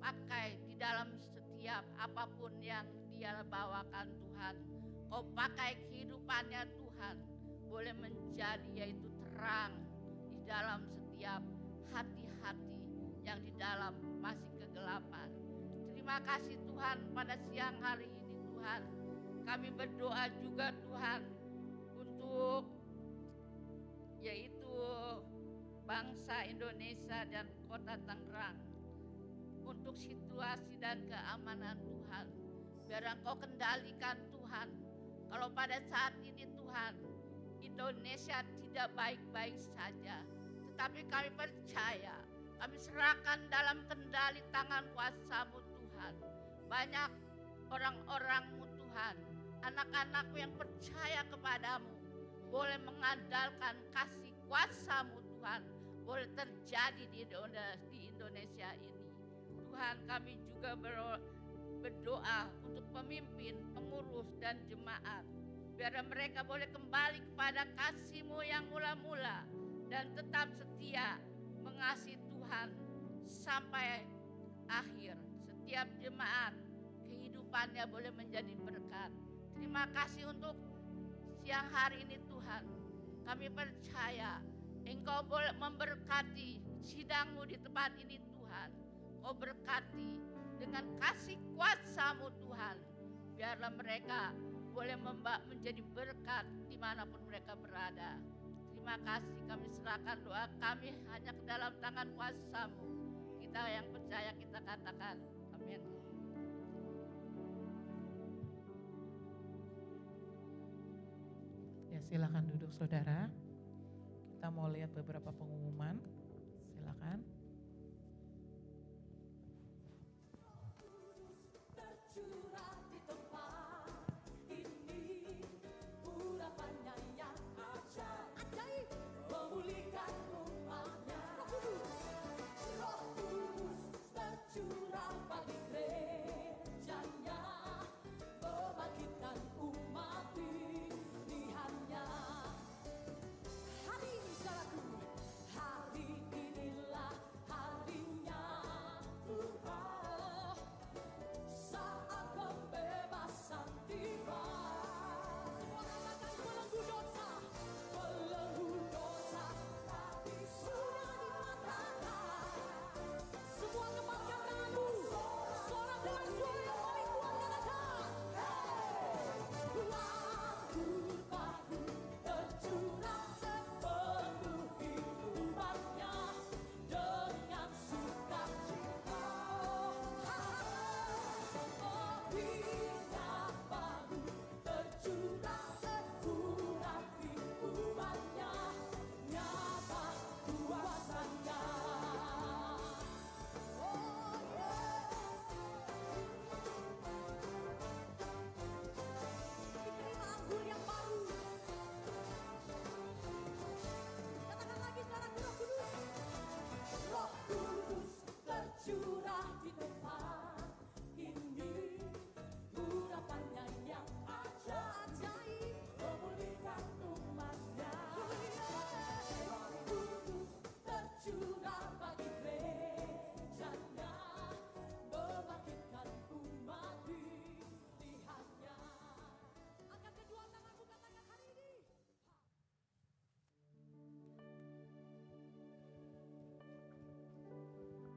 pakai di dalam setiap apapun yang dia bawakan Tuhan. Kau pakai kehidupannya Tuhan, boleh menjadi yaitu terang di dalam setiap hati-hati yang di dalam masih kegelapan. Terima kasih Tuhan pada siang hari ini Tuhan. Kami berdoa juga Tuhan untuk yaitu bangsa Indonesia dan kota Tangerang. Untuk situasi dan keamanan Tuhan. Biar Engkau kendalikan Tuhan. Kalau pada saat ini Tuhan, Indonesia tidak baik-baik saja. Tetapi kami percaya, kami serahkan dalam kendali tangan kuasa-Mu Tuhan. Banyak orang-orang-Mu Tuhan, anak-anak-Mu yang percaya kepadamu, boleh mengandalkan kasih kuasa-Mu Tuhan, boleh terjadi di Indonesia ini. Tuhan, kami juga berdoa untuk pemimpin, pengurus dan jemaat. Biar mereka boleh kembali kepada kasih-Mu yang mula-mula dan tetap setia mengasihi Tuhan sampai akhir. Setiap jemaat kehidupannya boleh menjadi berkat. Terima kasih untuk siang hari ini Tuhan. Kami percaya Engkau boleh memberkati sidang-Mu di tempat ini Tuhan. Kau berkati dengan kasih kuasa-Mu Tuhan. Biarlah mereka boleh menjadi berkat dimanapun mereka berada. Terima kasih, kami serahkan doa kami hanya ke dalam tangan kuasa-Mu. Kita yang percaya kita katakan amin. Ya, silakan duduk saudara. Kita mau lihat beberapa pengumuman. Silakan. Tercurah di tempat ini, urapannya yang ajaib, memulihkan umatnya. Roh Kudus tercurah bagi gerejanya, membangkitkan umat pilihannya. Hari ini saudaraku, hari inilah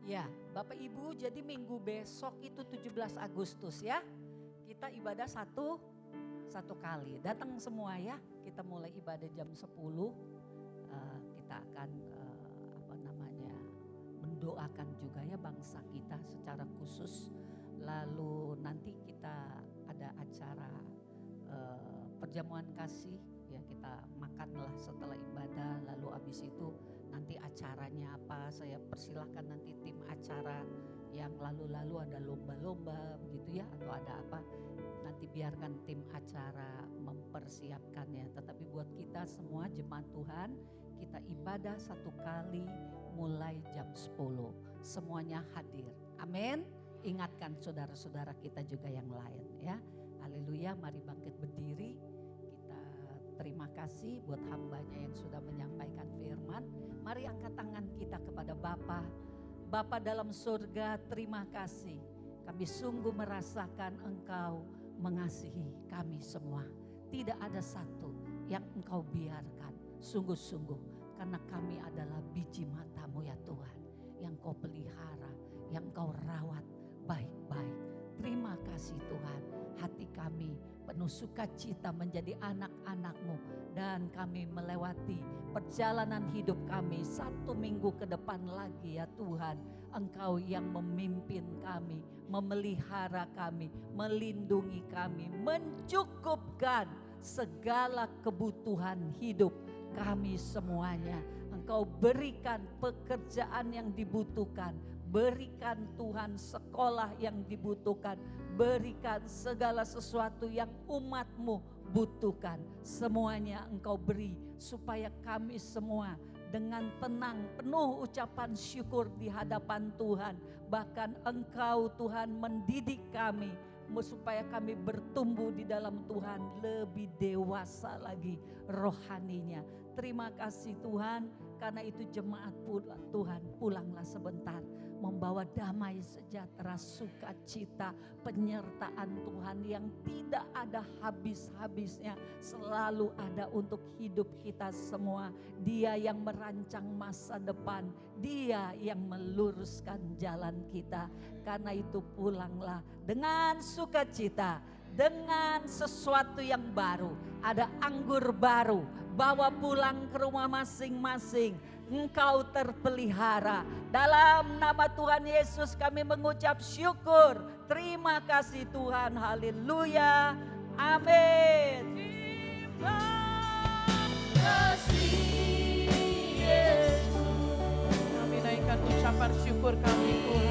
Ya, Bapak Ibu, jadi minggu besok itu 17 Agustus ya. Kita ibadah satu kali. Datang semua ya. Kita mulai ibadah jam 10. Kita akan mendoakan juga ya bangsa kita secara khusus. Lalu nanti kita ada acara perjamuan kasih. Ya, kita makanlah setelah ibadah. Lalu habis itu nanti acaranya apa, saya persilahkan nanti tim acara yang lalu-lalu ada lomba-lomba begitu ya, atau ada apa, nanti biarkan tim acara mempersiapkannya. Tetapi buat kita semua jemaat Tuhan, kita ibadah satu kali mulai jam 10, semuanya hadir, amin. Ingatkan saudara-saudara kita juga yang lain ya. Haleluya, mari bangkit berdiri. Kita terima kasih buat hambanya yang sudah menyampaikan firman. Mari angkat tangan kita kepada Bapa. Bapa dalam surga, terima kasih. Kami sungguh merasakan Engkau mengasihi kami semua. Tidak ada satu yang Engkau biarkan. Sungguh-sungguh karena kami adalah biji mata-Mu ya Tuhan. Yang Kau pelihara, yang Kau rawat baik-baik. Terima kasih Tuhan. Hati kami penuh sukacita menjadi anak-anak-Mu. Dan kami melewati perjalanan hidup kami 1 minggu ke depan lagi ya Tuhan. Engkau yang memimpin kami, memelihara kami, melindungi kami, mencukupkan segala kebutuhan hidup kami semuanya. Engkau berikan pekerjaan yang dibutuhkan, berikan Tuhan sekolah yang dibutuhkan, berikan segala sesuatu yang umat-Mu butuhkan. Semuanya Engkau beri supaya kami semua dengan tenang penuh ucapan syukur di hadapan Tuhan. Bahkan Engkau Tuhan mendidik kami supaya kami bertumbuh di dalam Tuhan lebih dewasa lagi rohaninya. Terima kasih Tuhan, karena itu jemaat Tuhan pulanglah sebentar membawa damai sejahtera, sukacita, penyertaan Tuhan yang tidak ada habis-habisnya, selalu ada untuk hidup kita semua. Dia yang merancang masa depan, Dia yang meluruskan jalan kita. Karena itu pulanglah dengan sukacita, dengan sesuatu yang baru. Ada anggur baru, bawa pulang ke rumah masing-masing. Engkau terpelihara. Dalam nama Tuhan Yesus kami mengucap syukur. Terima kasih Tuhan. Haleluya. Amin. Terima kasih Yesus. Kami naikkan ucapan syukur kami Tuhan.